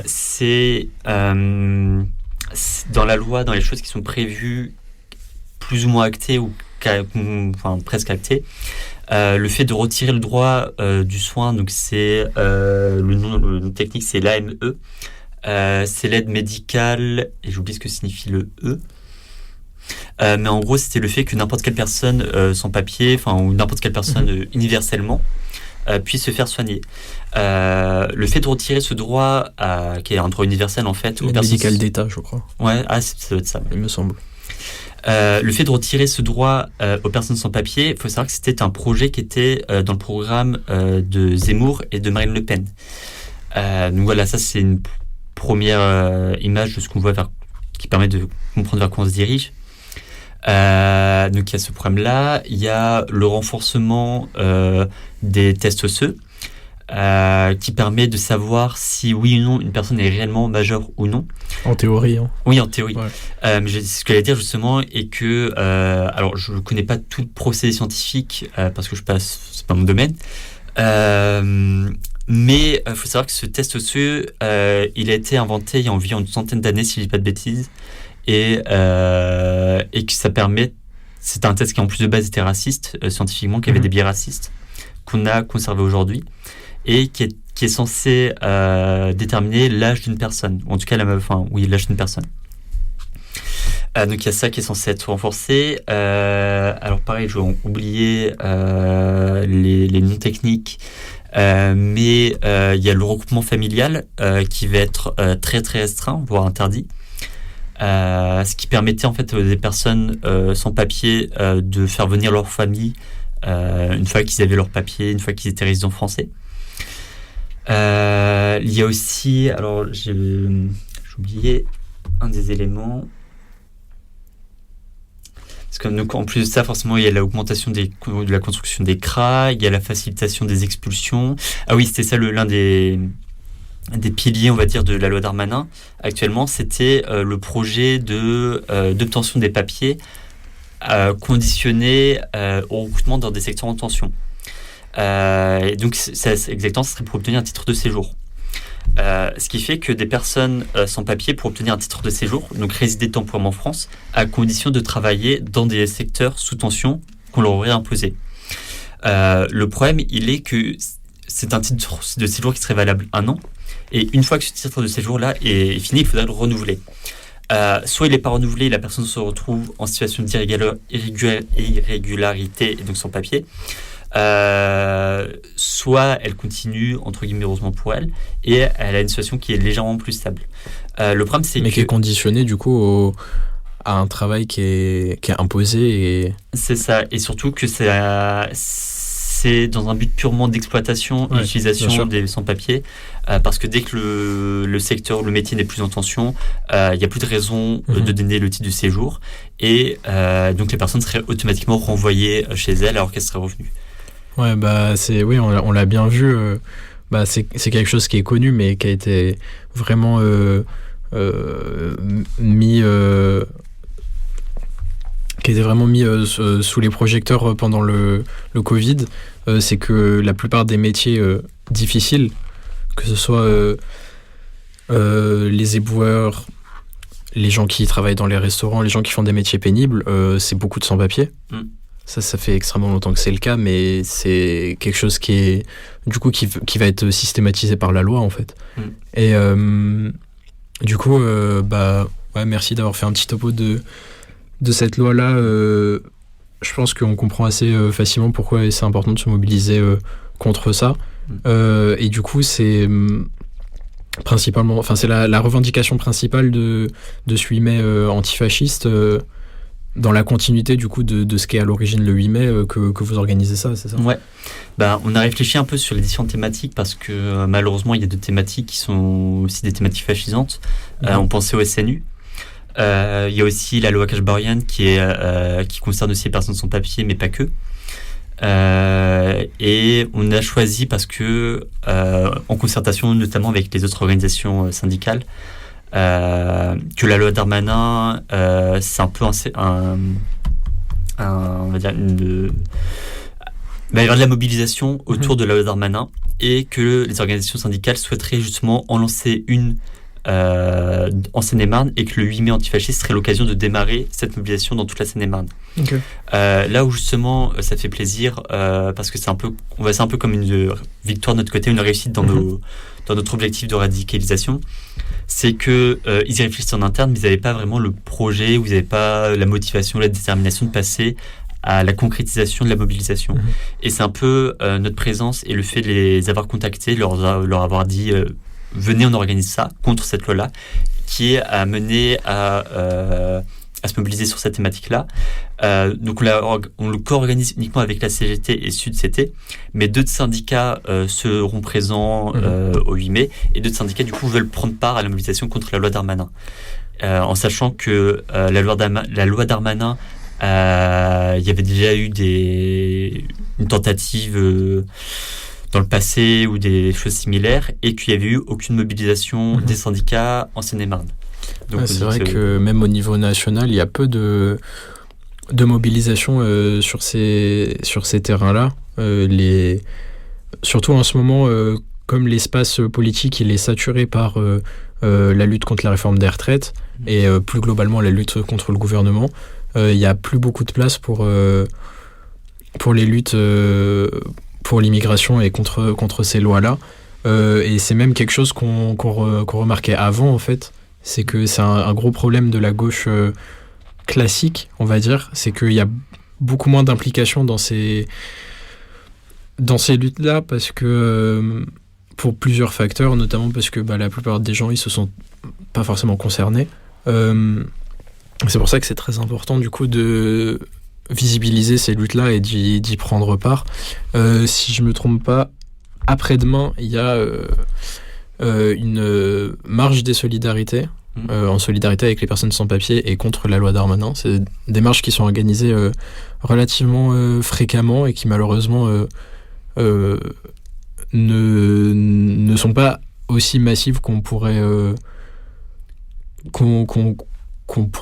c'est dans la loi, dans les choses qui sont prévues, plus ou moins actées ou presque actées, le fait de retirer le droit du soin, donc c'est le nom technique, c'est l'AME, c'est l'aide médicale, et j'oublie ce que signifie le E. Mais en gros, c'était le fait que n'importe quelle personne sans papier, ou n'importe quelle personne universellement, puisse se faire soigner. Le fait de retirer ce droit, qui est un droit universel en fait, aux personnes médical d'État, je crois. Ouais, ça doit être ça. Il me semble. Le fait de retirer ce droit aux personnes sans papier, il faut savoir que c'était un projet qui était dans le programme de Zemmour et de Marine Le Pen. Donc voilà, ça c'est une première image de ce qu'on voit qui permet de comprendre vers quoi on se dirige. Donc il y a ce problème-là, il y a le renforcement des tests osseux qui permet de savoir si oui ou non une personne est réellement majeure ou non. En théorie. Hein. Oui, en théorie. Ouais. Mais ce que j'allais dire justement est que, alors je ne connais pas tout le procédé scientifique parce que c'est pas mon domaine. Mais il faut savoir que ce test osseux, il a été inventé il y a environ une centaine d'années, si je dis pas de bêtises. Et que ça permet, c'est un test qui en plus de base était raciste scientifiquement, qui avait des biais racistes qu'on a conservé aujourd'hui et qui est censé déterminer l'âge d'une personne, ou en tout cas l'âge d'une personne. Donc il y a ça qui est censé être renforcé. Alors pareil, je vais oublier les noms techniques, mais il y a le regroupement familial qui va être très très restreint, voire interdit. Ce qui permettait en fait aux des personnes sans papier de faire venir leur famille une fois qu'ils avaient leur papier, une fois qu'ils étaient résidents français. Il y a aussi, alors j'ai oublié un des éléments, parce que donc, en plus de ça, forcément, il y a l'augmentation de la construction des CRA, il y a la facilitation des expulsions. Ah oui, c'était ça l'un des piliers, on va dire, de la loi Darmanin. Actuellement, c'était le projet d'obtention des papiers conditionnés au recrutement dans des secteurs en tension. Et donc, exactement, ce serait pour obtenir un titre de séjour. Ce qui fait que des personnes sans papier, pour obtenir un titre de séjour, donc résider temporairement en France, à condition de travailler dans des secteurs sous tension qu'on leur aurait imposé. Le problème, il est que c'est un titre de séjour qui serait valable 1 an. Et une fois que ce titre de séjour-là est fini, il faudra le renouveler. Soit il n'est pas renouvelé, la personne se retrouve en situation d'irrégularité et donc sans papier. Soit elle continue, entre guillemets, heureusement pour elle, et elle a une situation qui est légèrement plus stable. Le problème, c'est qui est conditionné du coup à un travail qui est imposé. Et... C'est ça, et surtout que c'est dans un but purement d'exploitation et d'utilisation des sans-papiers, parce que dès que le secteur, le métier n'est plus en tension, il n'y a plus de raison de donner le titre de séjour, et donc les personnes seraient automatiquement renvoyées chez elles alors qu'elles seraient revenues. Ouais, on l'a bien vu. C'est quelque chose qui est connu, mais qui a été vraiment mis sous les projecteurs pendant le Covid. C'est que la plupart des métiers difficiles, que ce soit les éboueurs, les gens qui travaillent dans les restaurants, les gens qui font des métiers pénibles, c'est beaucoup de sans-papiers. Ça fait extrêmement longtemps que c'est le cas, mais c'est quelque chose qui est du coup qui va être systématisé par la loi en fait. Et du coup, merci d'avoir fait un petit topo de cette loi-là. Je pense qu'on comprend assez facilement pourquoi c'est important de se mobiliser contre ça. Et du coup, c'est principalement, c'est la revendication principale de ce 8 mai antifasciste. Dans la continuité du coup de ce qu'est à l'origine le 8 mai que vous organisez ça, c'est ça ? Ouais. On a réfléchi un peu sur les différentes thématiques parce que malheureusement il y a deux thématiques qui sont aussi des thématiques fascisantes. On pensait au SNU. Il y a aussi la loi Kachbarian qui concerne aussi les personnes sans papier mais pas que. Et on a choisi parce que en concertation notamment avec les autres organisations syndicales, que la loi Darmanin, c'est un peu on va dire il va y avoir de la mobilisation autour de la loi Darmanin et que les organisations syndicales souhaiteraient justement en lancer une en Seine-et-Marne et que le 8 mai antifasciste serait l'occasion de démarrer cette mobilisation dans toute la Seine-et-Marne. Okay. Là où justement ça fait plaisir parce que c'est un peu comme une victoire de notre côté, une réussite dans notre objectif de radicalisation, c'est que ils y réfléchissent en interne, mais ils n'avaient pas vraiment le projet, ou ils n'avaient pas la motivation, la détermination de passer à la concrétisation de la mobilisation. Et c'est un peu notre présence et le fait de les avoir contactés, leur avoir dit venez, on organise ça contre cette loi-là, qui a mené à se mobiliser sur cette thématique-là. Donc on le co-organise uniquement avec la CGT et Sud-CT, mais d'autres syndicats seront présents au 8 mai, et d'autres syndicats du coup veulent prendre part à la mobilisation contre la loi Darmanin. En sachant que la loi Darmanin, il y avait déjà eu une tentative dans le passé ou des choses similaires, et qu'il n'y avait eu aucune mobilisation des syndicats en Seine-et-Marne. Donc c'est vrai que même au niveau national, il y a peu de mobilisation sur ces terrains-là. Surtout en ce moment, comme l'espace politique il est saturé par la lutte contre la réforme des retraites et plus globalement la lutte contre le gouvernement, il n'y a plus beaucoup de place pour les luttes pour l'immigration et contre ces lois-là. Et c'est même quelque chose qu'on remarquait avant, en fait. C'est que c'est un gros problème de la gauche classique, on va dire. C'est qu'il y a beaucoup moins d'implication dans ces luttes-là, parce que pour plusieurs facteurs, notamment parce que la plupart des gens, ils se sont pas forcément concernés. C'est pour ça que c'est très important, du coup, de visibiliser ces luttes-là et d'y prendre part. Si je me trompe pas, après-demain, il y a une marche des solidarités, en solidarité avec les personnes sans papier et contre la loi Darmanin. C'est des marches qui sont organisées relativement fréquemment et qui malheureusement ne sont pas aussi massives qu'on pourrait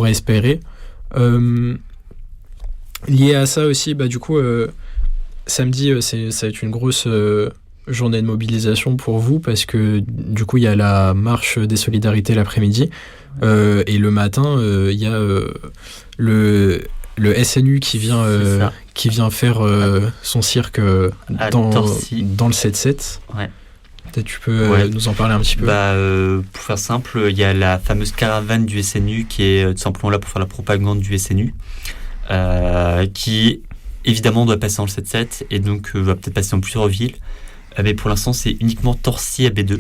espérer. Lié à ça aussi, du coup, samedi, ça va être une grosse journée de mobilisation pour vous, parce que du coup, il y a la marche des solidarités l'après-midi, et le matin, il y a le SNU qui vient faire son cirque dans le 7-7. Ouais. Peut-être tu peux nous en parler un petit peu. Pour faire simple, il y a la fameuse caravane du SNU qui est tout simplement là pour faire la propagande du SNU, qui évidemment doit passer dans le 7-7 et donc va peut-être passer dans plusieurs villes, mais pour l'instant c'est uniquement Torcy à B2,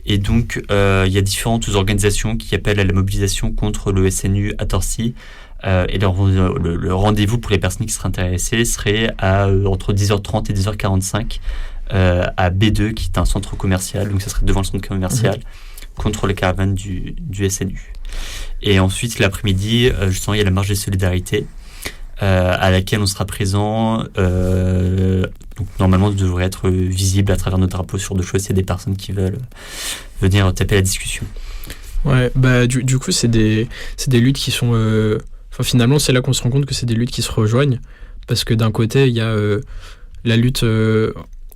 et donc il y a différentes organisations qui appellent à la mobilisation contre le SNU à Torcy, et le rendez-vous pour les personnes qui seraient intéressées serait entre 10h30 et 10h45 à B2, qui est un centre commercial, donc ça serait devant le centre commercial, contre les caravanes du SNU. Et ensuite l'après-midi, justement, il y a la marche des solidarités, à laquelle on sera présent. Donc normalement, on devrait être visible à travers nos drapeaux sur deux choses. Il y a des personnes qui veulent venir taper la discussion. Ouais, du coup, c'est des luttes qui sont... finalement, c'est là qu'on se rend compte que c'est des luttes qui se rejoignent, parce que d'un côté, il y a la lutte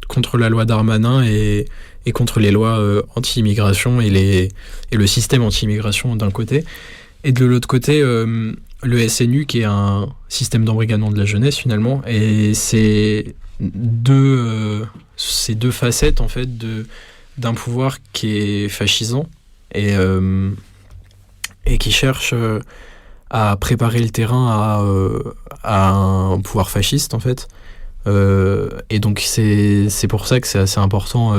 contre la loi Darmanin et contre les lois anti-immigration et le système anti-immigration d'un côté. Et de l'autre côté, le SNU qui est un système d'embrigadement de la jeunesse finalement. Et c'est deux facettes en fait d'un pouvoir qui est fascisant et qui cherche à préparer le terrain à un pouvoir fasciste en fait. Et donc c'est pour ça que c'est assez important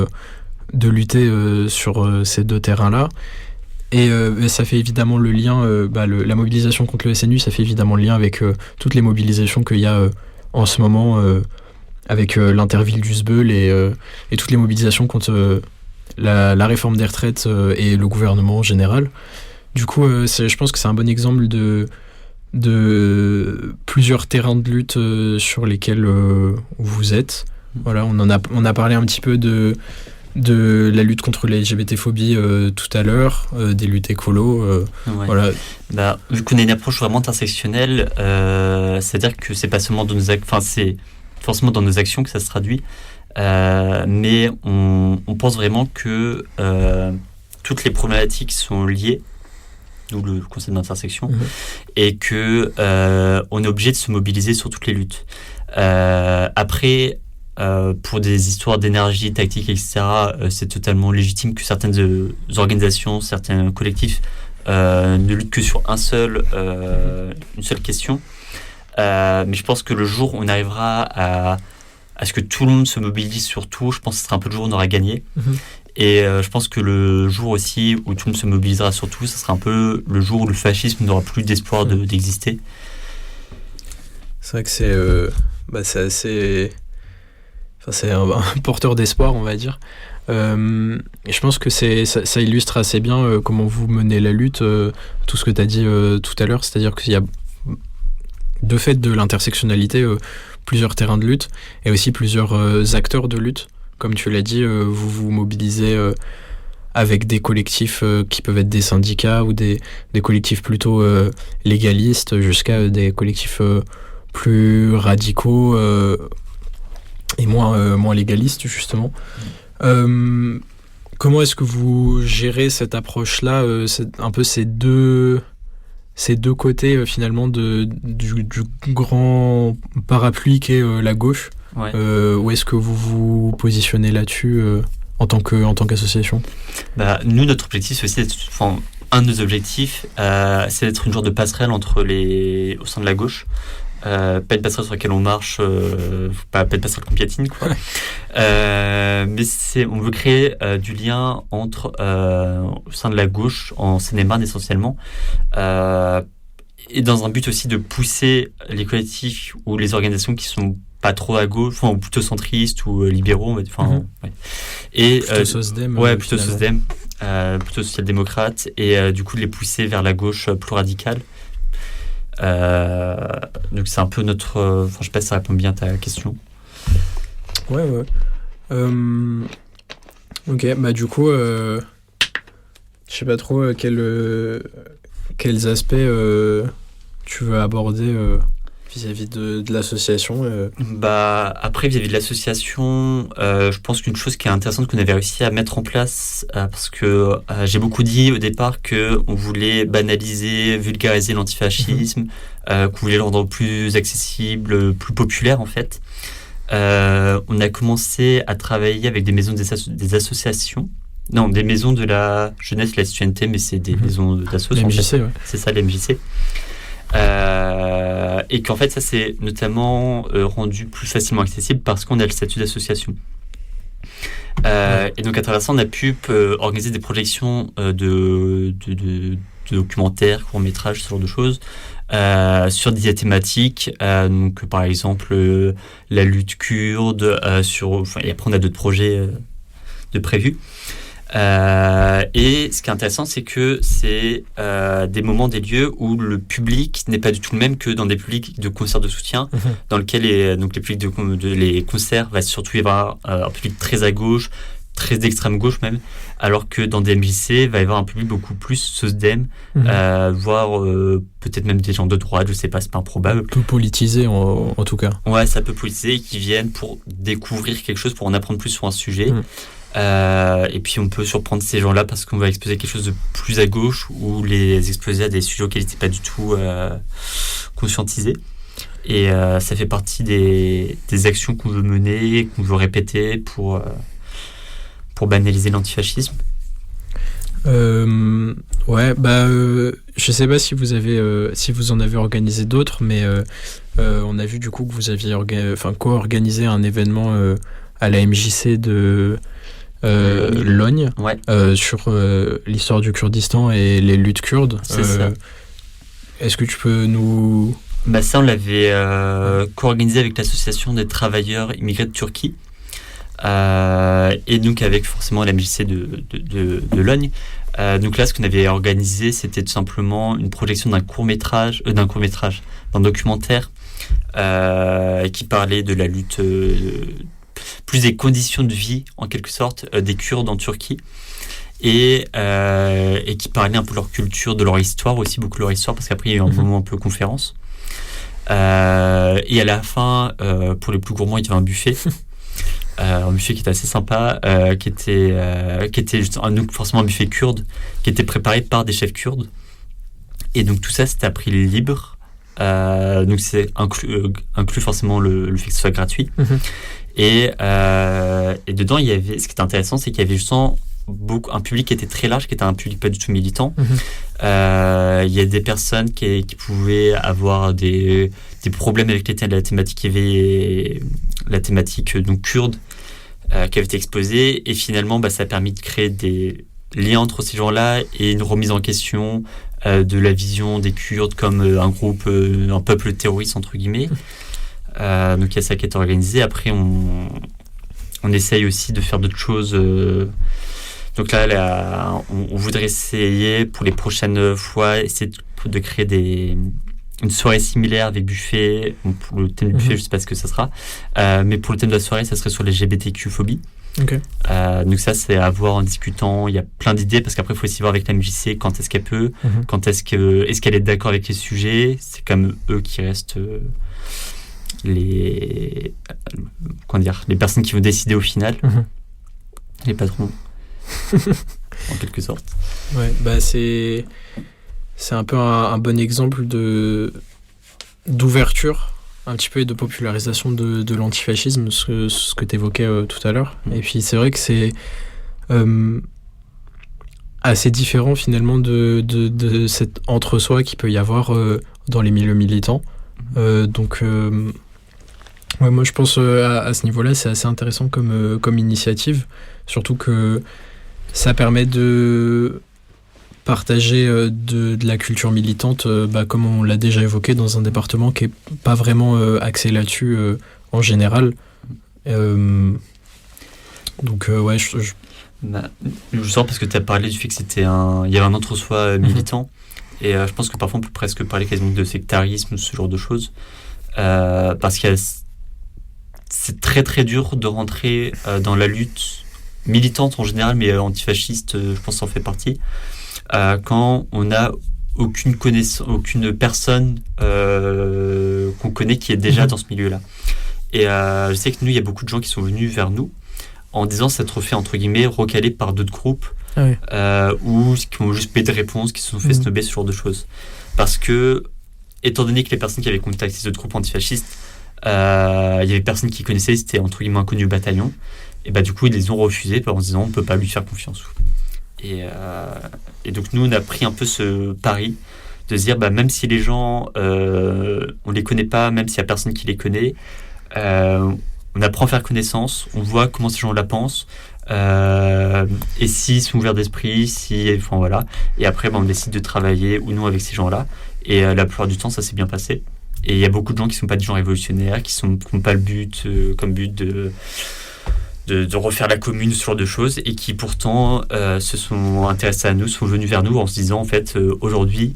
de lutter sur ces deux terrains-là. Et ça fait évidemment le lien, la mobilisation contre le SNU, ça fait évidemment le lien avec toutes les mobilisations qu'il y a en ce moment avec l'Interville du Sbeul et toutes les mobilisations contre la réforme des retraites et le gouvernement en général. Du coup, je pense que c'est un bon exemple de plusieurs terrains de lutte sur lesquels vous êtes. Voilà, on a parlé un petit peu de la lutte contre les LGBT-phobies tout à l'heure, des luttes écolo. Ouais. Voilà. Vu qu'on a une approche vraiment intersectionnelle, c'est-à-dire que c'est pas seulement dans c'est forcément dans nos actions que ça se traduit, mais on pense vraiment que toutes les problématiques sont liées, d'où le concept d'intersection, et que on est obligé de se mobiliser sur toutes les luttes. Après, pour des histoires d'énergie, tactique, etc., c'est totalement légitime que certaines organisations, certains collectifs ne luttent que sur une seule question. Mais je pense que le jour où on arrivera à ce que tout le monde se mobilise sur tout, je pense que ce sera un peu le jour où on aura gagné. Et je pense que le jour aussi où tout le monde se mobilisera sur tout, ce sera un peu le jour où le fascisme n'aura plus d'espoir d'exister. C'est vrai que c'est assez... Enfin, c'est un porteur d'espoir, on va dire. Et je pense que ça illustre assez bien comment vous menez la lutte, tout ce que tu as dit tout à l'heure, c'est-à-dire qu'il y a, de fait de l'intersectionnalité, plusieurs terrains de lutte et aussi plusieurs acteurs de lutte. Comme tu l'as dit, vous vous mobilisez avec des collectifs qui peuvent être des syndicats ou des collectifs plutôt légalistes jusqu'à des collectifs plus radicaux et moins légalistes, justement. Comment est-ce que vous gérez cette approche-là, un peu ces deux côtés finalement du grand parapluie qu'est la gauche? Ouais. Où est-ce que vous vous positionnez là-dessus en tant qu'association? Nous, notre objectif, c'est aussi un de nos objectifs, c'est d'être une sorte de passerelle au sein de la gauche. Pas une passerelle sur laquelle on marche, pas une passerelle qu'on piétine, quoi. Mais on veut créer du lien entre au sein de la gauche, en Seine-et-Marne essentiellement, et dans un but aussi de pousser les collectifs ou les organisations qui sont pas trop à gauche, ou plutôt centristes ou libéraux, ouais. Et plutôt SOSDEM. Plutôt SOSDEM, plutôt social-démocrate, et du coup de les pousser vers la gauche plus radicale. Donc c'est un peu notre... je sais pas si ça répond bien à ta question. Ouais. Ok, du coup, je sais pas trop quels aspects tu veux aborder vis-à-vis de l'association. Après, vis-à-vis de l'association, je pense qu'une chose qui est intéressante qu'on avait réussi à mettre en place, parce que j'ai beaucoup dit au départ qu'on voulait banaliser, vulgariser l'antifascisme, qu'on voulait le rendre plus accessible, plus populaire en fait. On a commencé à travailler avec des maisons des associations. Non, des maisons de la jeunesse et de la citoyenneté, mais c'est des maisons d'associations. Les MJC, ouais. C'est ça, les MJC. Et qu'en fait ça s'est notamment rendu plus facilement accessible parce qu'on a le statut d'association. Et donc à travers ça on a pu organiser des projections de documentaires, courts-métrages, ce genre de choses sur des thématiques, donc par exemple la lutte kurde, et après on a d'autres projets de prévus. Et ce qui est intéressant, c'est que c'est des moments, des lieux où le public n'est pas du tout le même que dans des publics de concerts de soutien, dans lequel les publics les concerts va surtout y avoir un public très à gauche, très d'extrême gauche même, alors que dans des MJC, il va y avoir un public beaucoup plus SOSDEM, voire peut-être même des gens de droite, je sais pas, c'est pas improbable. Peu politisé en tout cas. Ouais, ça peut politiser et qui viennent pour découvrir quelque chose, pour en apprendre plus sur un sujet. Et puis on peut surprendre ces gens-là parce qu'on va exposer quelque chose de plus à gauche ou les exposer à des sujets auxquels ils n'étaient pas du tout conscientisés. Et ça fait partie des actions qu'on veut mener, qu'on veut répéter pour banaliser l'antifascisme. Ouais, je sais pas si vous en avez organisé d'autres, mais on a vu du coup que vous aviez co-organisé un événement à la MJC de Logne, sur l'histoire du Kurdistan et les luttes kurdes. C'est ça. Est-ce que tu peux nous... Ça, on l'avait co-organisé avec l'association des travailleurs immigrés de Turquie. Et donc avec forcément la MJC de Logne. Donc là, ce qu'on avait organisé, c'était tout simplement une projection d'un documentaire qui parlait de la lutte, plus des conditions de vie en quelque sorte des Kurdes en Turquie. Et qui parlait un peu de leur culture, de leur histoire aussi, beaucoup de leur histoire, parce qu'après il y a eu un moment un peu conférence. Et à la fin, pour les plus gourmands, il y avait un buffet. Un buffet qui était assez sympa, qui était juste donc forcément un buffet kurde, qui était préparé par des chefs kurdes. Et donc tout ça, c'était à prix libre. Donc c'est inclus forcément le fait que ce soit gratuit. Et dedans, il y avait, ce qui était intéressant, c'est qu'il y avait justement un public qui était très large, qui était un public pas du tout militant. Il y a des personnes qui pouvaient avoir des problèmes avec la thématique. Il y avait la thématique donc kurde qui avait été exposée, et finalement ça a permis de créer des liens entre ces gens-là et une remise en question de la vision des Kurdes comme un peuple terroriste entre guillemets. Donc il y a ça qui est organisé. Après on essaye aussi de faire d'autres choses. Donc là, on voudrait essayer pour les prochaines fois, essayer de créer une soirée similaire avec buffet. Bon, pour le thème du buffet, je ne sais pas ce que ça sera. Mais pour le thème de la soirée, ça serait sur les LGBTQ-phobie. Okay. Donc ça, c'est à voir en discutant. Il y a plein d'idées, parce qu'après, il faut aussi voir avec la MJC quand est-ce qu'elle peut, est-ce qu'elle est d'accord avec les sujets. C'est comme eux qui restent les personnes qui vont décider au final. Les patrons. En quelque sorte. Ouais, c'est un peu un bon exemple d'ouverture un petit peu et de popularisation de l'antifascisme, ce que tu évoquais tout à l'heure. Et puis c'est vrai que c'est assez différent finalement de cet entre-soi qu'il peut y avoir dans les milieux militants. Donc moi je pense à ce niveau-là, c'est assez intéressant comme initiative, surtout que ça permet de partager de la culture militante, comme on l'a déjà évoqué, dans un département qui n'est pas vraiment axé là-dessus en général. Donc ouais, je sens parce que tu as parlé du fait que il y avait un entre-soi militant, et je pense que parfois on peut presque parler quasiment de sectarisme, ce genre de choses, parce que c'est très très dur de rentrer dans la lutte militante en général, mais antifasciste, je pense, ça en fait partie, quand on n'a aucune personne qu'on connaît qui est déjà dans ce milieu-là. Et je sais que nous, il y a beaucoup de gens qui sont venus vers nous en disant s'être fait, entre guillemets, recaler par d'autres groupes, ou qui ont juste payé des réponses, qui se sont fait snobber, ce genre de choses. Parce que, étant donné que les personnes qui avaient contacté ces autres groupes antifascistes, il y avait personne qui connaissait, c'était entre guillemets inconnu au bataillon, et du coup ils les ont refusés en se disant on ne peut pas lui faire confiance. Et donc nous on a pris un peu ce pari de se dire même si les gens on les connaît pas, même s'il y a personne qui les connaît, on apprend à faire connaissance, on voit comment ces gens la pensent, et s'ils sont ouverts d'esprit, voilà, et après on décide de travailler ou non avec ces gens là, et la plupart du temps ça s'est bien passé. Et il y a beaucoup de gens qui ne sont pas des gens révolutionnaires, qui n'ont pas le but comme but de refaire la commune, ce genre de choses, et qui pourtant se sont intéressés à nous, sont venus vers nous en se disant en fait aujourd'hui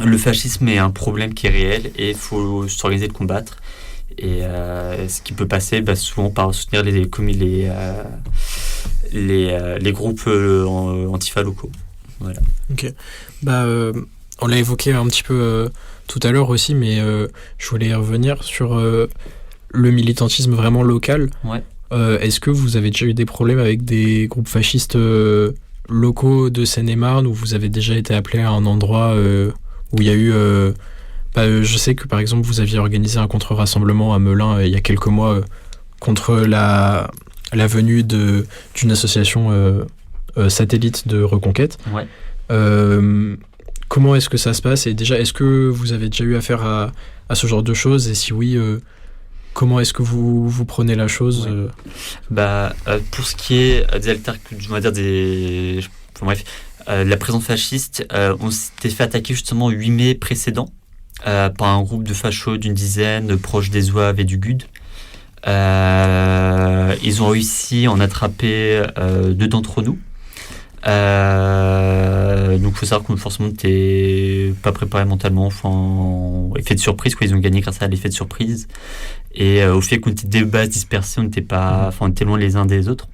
le fascisme est un problème qui est réel et il faut s'organiser de le combattre. Et ce qui peut passer souvent par soutenir les groupes antifa locaux. Voilà. Ok. On l'a évoqué un petit peu tout à l'heure aussi, mais je voulais y revenir sur le militantisme vraiment local. Ouais. Est-ce que vous avez déjà eu des problèmes avec des groupes fascistes locaux de Seine-et-Marne, où vous avez déjà été appelé à un endroit où il y a eu... je sais que par exemple vous aviez organisé un contre-rassemblement à Melun il y a quelques mois contre la venue d'une association satellite de Reconquête. Ouais. Comment est-ce que ça se passe, et déjà est-ce que vous avez déjà eu affaire à ce genre de choses, et si oui, comment est-ce que vous prenez la chose? Pour ce qui est la présence fasciste, on s'était fait attaquer justement le 8 mai précédent par un groupe de fachos d'une dizaine proches des Zouaves et du GUD. Ils ont réussi à en attraper 2 d'entre nous. Donc il faut savoir qu'on forcément n'était pas préparé mentalement, effet de surprise, quoi. Ils ont gagné grâce à l'effet de surprise et au fait qu'on était de base dispersés, on était loin les uns des autres,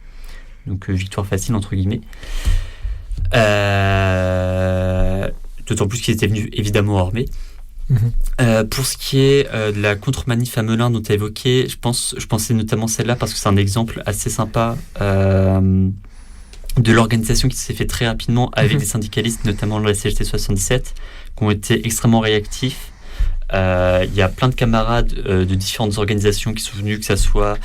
donc victoire facile entre guillemets. D'autant plus qu'ils étaient venus évidemment armés. Pour ce qui est de la contre-manif à Melun dont tu as évoqué, je pensais notamment celle-là parce que c'est un exemple assez sympa de l'organisation qui s'est fait très rapidement avec des syndicalistes, notamment la CGT 77, qui ont été extrêmement réactifs. Il y a plein de camarades de différentes organisations qui sont venus, que ça soit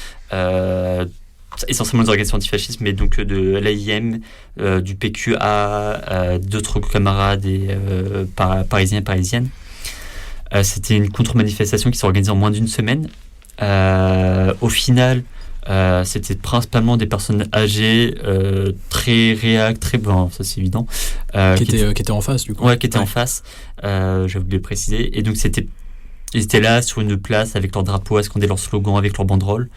essentiellement des organisations antifascistes, mais donc de l'AIM, du PQA, d'autres camarades et parisiens et parisiennes. C'était une contre-manifestation qui s'est organisée en moins d'1 semaine. Au final, c'était principalement des personnes âgées, très réactes, très bon, ça c'est évident. Qui étaient en face, du coup. Ouais, qui étaient en face. J'ai oublié de le préciser. Et donc ils étaient là sur une place avec leur drapeau, à scander leur slogan avec leur banderole.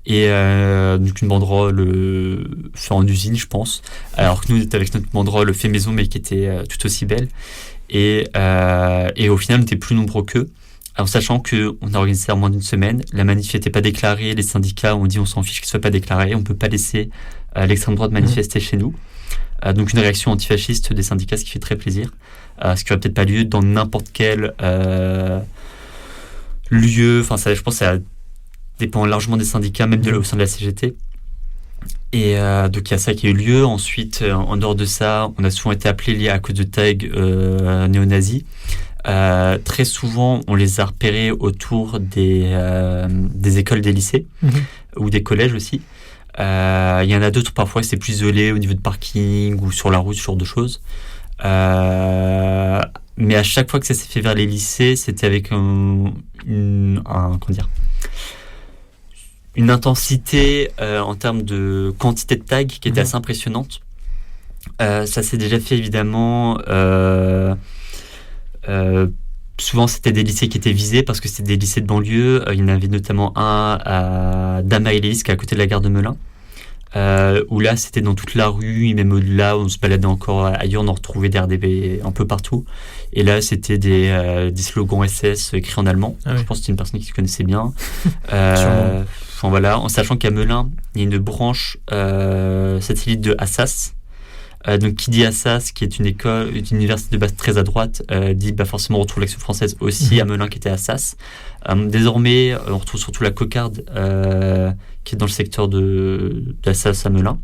Et donc une banderole faite en usine, je pense. Alors que nous, on était avec notre banderole fait maison, mais qui était tout aussi belle. Et au final, on était plus nombreux qu'eux. En sachant qu'on a organisé ça en moins d'1 semaine, la manif n'était pas déclarée, les syndicats ont dit on s'en fiche qu'il ne soit pas déclaré, on ne peut pas laisser l'extrême droite manifester chez nous. Donc une réaction antifasciste des syndicats, ce qui fait très plaisir. Ce qui n'aurait peut-être pas lieu dans n'importe quel lieu. Enfin, je pense que ça dépend largement des syndicats, même au sein de la CGT. Et donc il y a ça qui a eu lieu. Ensuite, en dehors de ça, on a souvent été appelés à cause de tags néo-nazis. Très souvent, on les a repérés autour des écoles, des lycées ou des collèges aussi. Il y en a d'autres, parfois, c'est plus isolé au niveau de parking ou sur la route, ce genre de choses. Mais à chaque fois que ça s'est fait vers les lycées, c'était avec une intensité en termes de quantité de tags qui était assez impressionnante. Ça s'est déjà fait évidemment... souvent c'était des lycées qui étaient visés parce que c'était des lycées de banlieue. Il y en avait notamment un à Damas-Élis, qui est à côté de la gare de Melun, où là c'était dans toute la rue, et même au-delà, on se baladait encore ailleurs, on en retrouvait des RDB un peu partout, et là c'était des slogans SS écrits en allemand. Je pense que c'était une personne qui se connaissait bien. Voilà, en sachant qu'à Melun il y a une branche satellite de Assas. Donc qui dit Assas, qui est une université de base très à droite, dit forcément on retrouve l'Action française aussi à Melun, qui était Assas. Désormais on retrouve surtout la Cocarde, qui est dans le secteur d'Assas à Melun.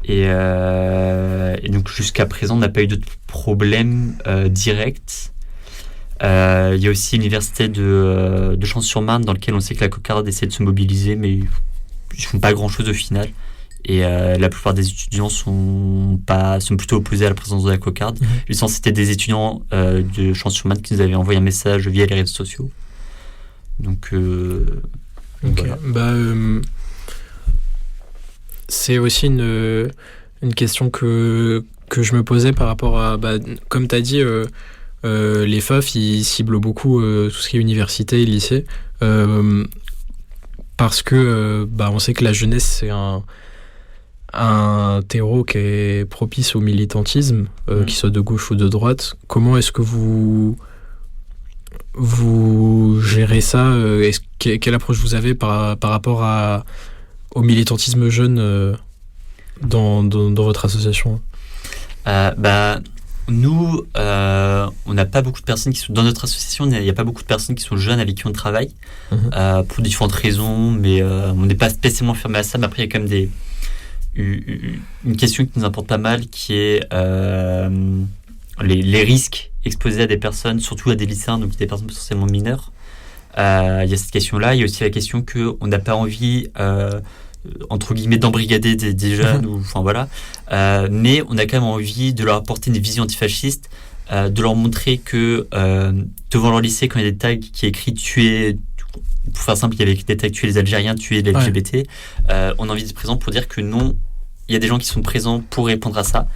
Et donc jusqu'à présent on n'a pas eu d'autres problèmes directs. Il y a aussi l'université de Champs-sur-Marne, dans lequel on sait que la Cocarde essaie de se mobiliser, mais ils ne font pas grand chose au final. Et la plupart des étudiants sont plutôt opposés à la présence de la Cocarde. Je sens que c'était des étudiants de Champs-sur-Marne qui nous avaient envoyé un message via les réseaux sociaux. Donc, voilà. C'est aussi une question que je me posais par rapport à... comme tu as dit, les FAF, ils ciblent beaucoup tout ce qui est université et lycée. Parce que on sait que la jeunesse, c'est un terreau qui est propice au militantisme, qu'il soit de gauche ou de droite. Comment est-ce que vous gérez ça? Quelle approche vous avez par rapport au militantisme jeune dans votre association? Nous, on n'a pas beaucoup de personnes qui sont dans notre association. Il n'y a pas beaucoup de personnes qui sont jeunes avec qui on travaille pour différentes raisons, mais on n'est pas spécialement fermé à ça. Mais après, il y a quand même une question qui nous importe pas mal, qui est les risques exposés à des personnes, surtout à des lycéens, donc des personnes potentiellement mineures. Il y a cette question-là. Il y a aussi la question qu'on n'a pas envie, entre guillemets, d'embrigader des jeunes, mais on a quand même envie de leur apporter une vision antifasciste, de leur montrer que devant leur lycée, quand il y a des tags qui est écrit tuer, pour faire simple, il y avait des tags tuer les Algériens, tuer les LGBT, on a envie d'être présent pour dire que non, il y a des gens qui sont présents pour répondre à ça.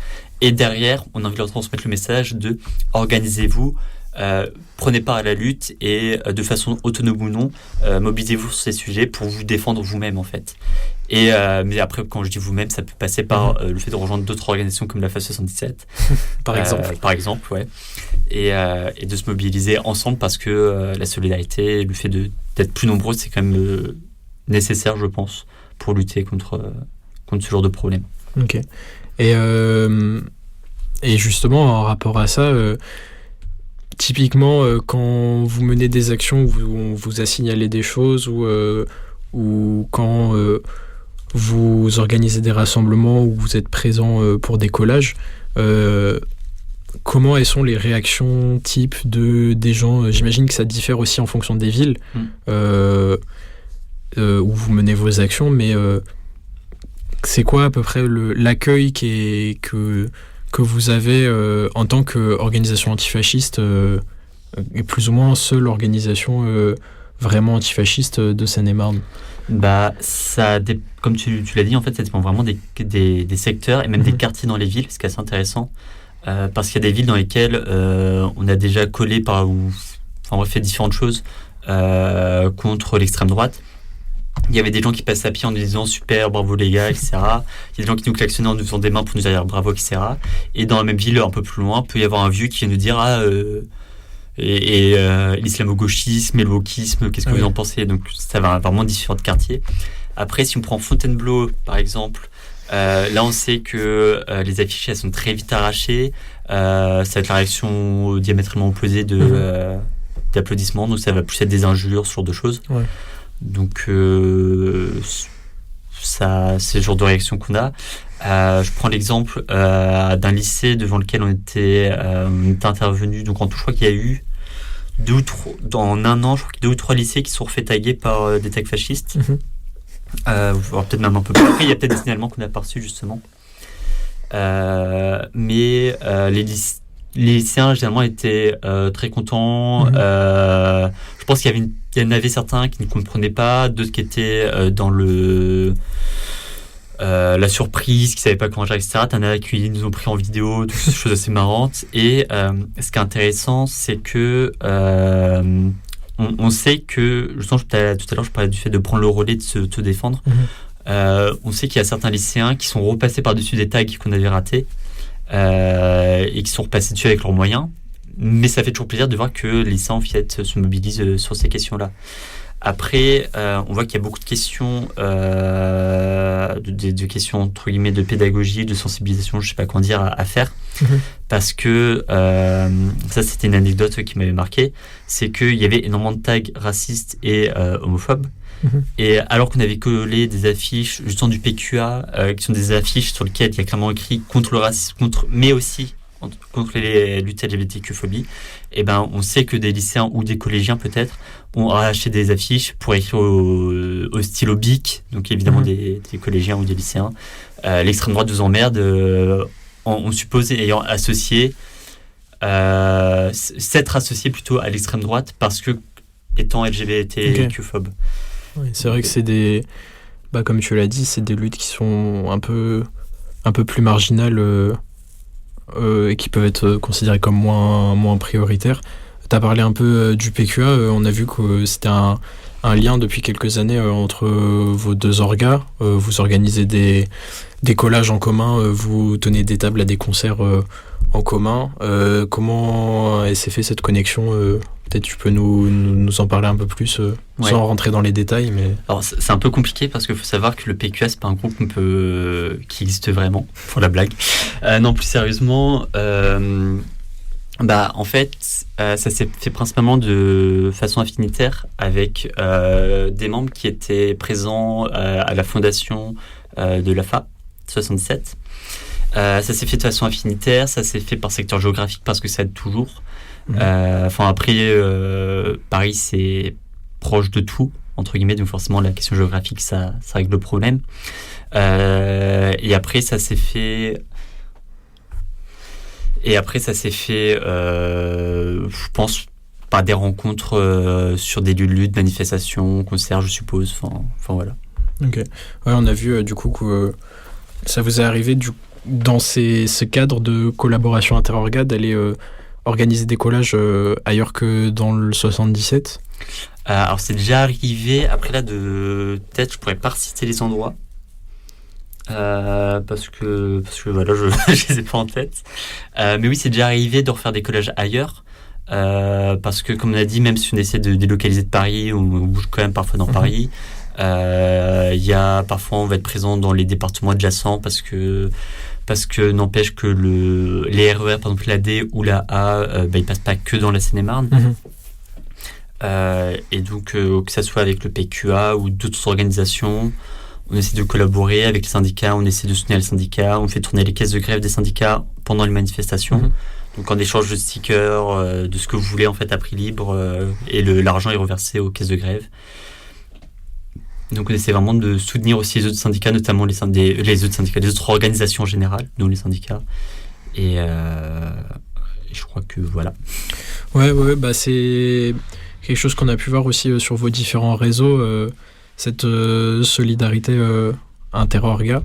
Et derrière, on a envie de leur transmettre le message de organisez-vous, prenez part à la lutte et de façon autonome ou non, mobilisez-vous sur ces sujets pour vous défendre vous-même en fait. Et mais après, quand je dis vous-même, ça peut passer par le fait de rejoindre d'autres organisations comme la FAS 77, par exemple, ouais, et de se mobiliser ensemble parce que la solidarité, le fait d'être plus nombreux, c'est quand même nécessaire, je pense, pour lutter contre ce genre de problème. Ok. Et justement, en rapport à ça, typiquement, quand vous menez des actions où on vous a signalé des choses, ou quand vous organisez des rassemblements où vous êtes présent pour des collages, comment sont les réactions type des gens? J'imagine que ça diffère aussi en fonction des villes où vous menez vos actions, mais c'est quoi à peu près l'accueil que vous avez en tant qu'organisation antifasciste, et plus ou moins seule organisation vraiment antifasciste de Seine-et-Marne? Comme tu l'as dit, en fait, ça dépend vraiment des secteurs et même des quartiers dans les villes, ce qui est assez intéressant, parce qu'il y a des villes dans lesquelles on a déjà collé fait différentes choses contre l'extrême droite. Il y avait des gens qui passaient à pied en nous disant super, bravo les gars, etc. Il y a des gens qui nous klaxonnaient en nous faisant des mains pour nous dire bravo, etc. Et dans la même ville, un peu plus loin, peut y avoir un vieux qui vient nous dire l'islamo-gauchisme et le wokisme, qu'est-ce que vous en pensez? Donc ça va vraiment différents quartiers. Après, si on prend Fontainebleau, par exemple, là on sait que les affiches elles sont très vite arrachées. Ça va être la réaction diamétralement opposée d'applaudissements, donc ça va plus être des injures, ce genre de choses. Ouais. Donc c'est le genre de réaction qu'on a. Je prends l'exemple d'un lycée devant lequel on était intervenu. Donc en tout, je crois qu'il y a eu en un an, je crois qu'il y a 2 ou 3 lycées qui sont refait taguer par des tags fascistes. Voire peut-être même un peu plus. Après, il y a peut-être des signalements qu'on n'a pas reçus justement. Mais les lycéens généralement étaient très contents. Je pense qu'il y en avait certains qui ne comprenaient pas, d'autres qui étaient dans la surprise, qui ne savaient pas comment gérer, etc. T'en as qui nous ont pris en vidéo, toutes ces choses assez marrantes. Et ce qui est intéressant, c'est que on sait que, tout à l'heure, je parlais du fait de prendre le relais, de se défendre. On sait qu'il y a certains lycéens qui sont repassés par-dessus des tags qu'on avait ratés et qui sont repassés dessus avec leurs moyens. Mais ça fait toujours plaisir de voir que les lycéens en fait se mobilisent sur ces questions-là. Après, on voit qu'il y a beaucoup de questions, de questions entre guillemets de pédagogie, de sensibilisation, je sais pas comment dire, à faire, parce que ça c'était une anecdote qui m'avait marqué, c'est qu'il y avait énormément de tags racistes et homophobes. Et alors qu'on avait collé des affiches justement du PQA, qui sont des affiches sur lesquelles il y a clairement écrit contre le racisme, mais aussi contre les luttes LGBTQ-phobie, et ben on sait que des lycéens ou des collégiens peut-être ont arraché des affiches pour écrire au stylo bic, donc évidemment des collégiens ou des lycéens. L'extrême droite vous emmerde, on suppose ayant associé, s'être associé plutôt à l'extrême droite parce que étant LGBTQ-phobe. Oui, c'est vrai que c'est des, comme tu l'as dit, c'est des luttes qui sont un peu plus marginales. Et qui peuvent être considérés comme moins prioritaires. Tu as parlé un peu du PQA, on a vu que c'était un lien depuis quelques années entre vos 2 orgas. Vous organisez des collages en commun, vous tenez des tables à des concerts en commun. Comment s'est fait cette connexion peut-être tu peux nous en parler un peu plus, sans rentrer dans les détails. Mais... Alors, c'est un peu compliqué parce qu'il faut savoir que le PQA, c'est pas un groupe qui existe vraiment, pour la blague. Non, plus sérieusement, en fait, ça s'est fait principalement de façon affinitaire avec des membres qui étaient présents à la fondation de l'AFA 67. Ça s'est fait de façon affinitaire, ça s'est fait par secteur géographique parce que ça aide toujours. Après, Paris, c'est proche de tout, entre guillemets, donc forcément la question géographique, ça règle le problème. Et après, ça s'est fait... je pense, par des rencontres sur des lieux de lutte, manifestations, concerts, je suppose. Enfin voilà. Ok. Ouais, on a vu du coup que ça vous est arrivé dans ce cadre de collaboration interorga d'aller organiser des collages ailleurs que dans le 77. Alors c'est déjà arrivé. Après là, de tête, je pourrais pas citer les endroits. Parce que voilà, je les ai pas en tête. Mais oui, c'est déjà arrivé de refaire des collages ailleurs. Parce que comme on a dit, même si on essaie de délocaliser de Paris, on bouge quand même parfois dans Paris. Parfois on va être présent dans les départements adjacents parce que n'empêche que les RER, par exemple la D ou la A, ils passent pas que dans la Seine-et-Marne. Et donc que ça soit avec le PQA ou d'autres organisations, on essaie de collaborer avec les syndicats, on essaie de soutenir les syndicats, on fait tourner les caisses de grève des syndicats pendant les manifestations. Donc en échange de stickers, de ce que vous voulez en fait à prix libre, et l'argent est reversé aux caisses de grève. Donc on essaie vraiment de soutenir aussi les autres syndicats, notamment les autres organisations en général, dont les syndicats. Et je crois que voilà. Ouais, c'est quelque chose qu'on a pu voir aussi sur vos différents réseaux, cette solidarité interorga.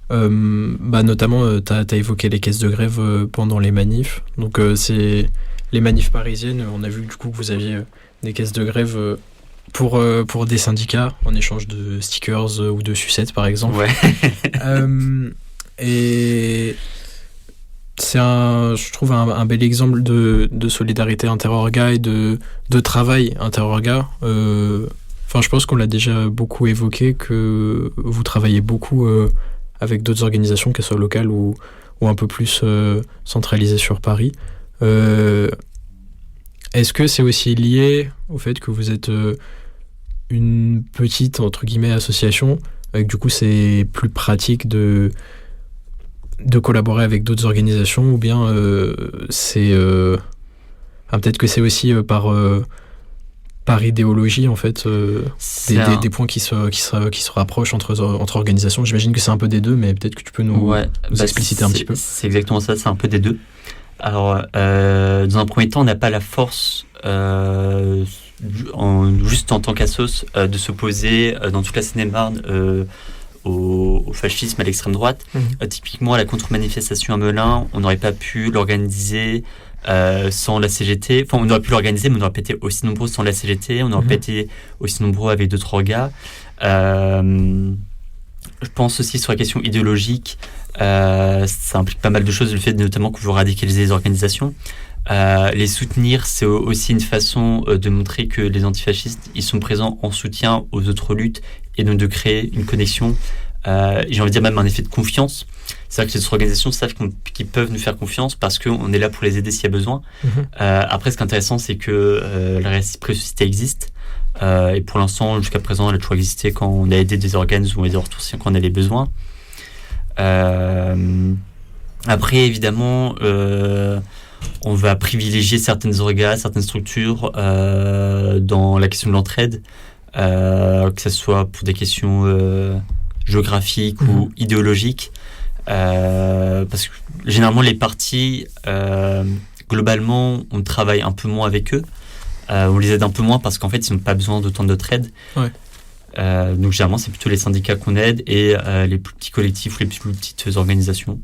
Notamment, tu as évoqué les caisses de grève pendant les manifs. Donc c'est les manifs parisiennes, on a vu du coup que vous aviez des caisses de grève pour des syndicats en échange de stickers ou de sucettes par exemple. Ouais. Et c'est je trouve un bel exemple de solidarité interorga et de travail interorga. Je pense qu'on l'a déjà beaucoup évoqué, que vous travaillez beaucoup avec d'autres organisations, qu'elles soient locales ou un peu plus centralisées sur Paris. Est-ce que c'est aussi lié au fait que vous êtes une petite, entre guillemets, association, et que du coup c'est plus pratique de collaborer avec d'autres organisations, ou bien peut-être que c'est aussi par idéologie en fait, des points qui se rapprochent entre organisations. J'imagine que c'est un peu des deux, mais peut-être que tu peux nous expliciter un petit peu. C'est exactement ça, c'est un peu des deux. Alors, dans un premier temps, on n'a pas la force, juste en tant qu'assos, de s'opposer dans toute la Seine-et-Marne au fascisme, à l'extrême droite. Typiquement, la contre-manifestation à Melun, on n'aurait pas pu l'organiser sans la CGT. Enfin, on aurait pu l'organiser, mais on n'aurait pas été aussi nombreux sans la CGT. On n'aurait pas été aussi nombreux avec d'autres orgas. Je pense aussi sur la question idéologique, ça implique pas mal de choses, le fait notamment que vous radicalisez les organisations. Les soutenir, c'est aussi une façon de montrer que les antifascistes, ils sont présents en soutien aux autres luttes, et donc de créer une connexion, j'ai envie de dire même un effet de confiance. C'est-à-dire que les organisations savent qu'ils peuvent nous faire confiance parce qu'on est là pour les aider s'il y a besoin. Après, ce qui est intéressant, c'est que la réciprocité existe. Et pour l'instant, jusqu'à présent, elle a toujours existé quand on a aidé des organes ou des retours quand on a les besoins. Après, évidemment, on va privilégier certaines organes, certaines structures dans la question de l'entraide, que ce soit pour des questions géographiques ou idéologiques. Parce que généralement, les partis, globalement, on travaille un peu moins avec eux. On les aide un peu moins parce qu'en fait, ils n'ont pas besoin d'autant de notre aide. Ouais. Donc, généralement, c'est plutôt les syndicats qu'on aide et les plus petits collectifs ou les plus petites organisations.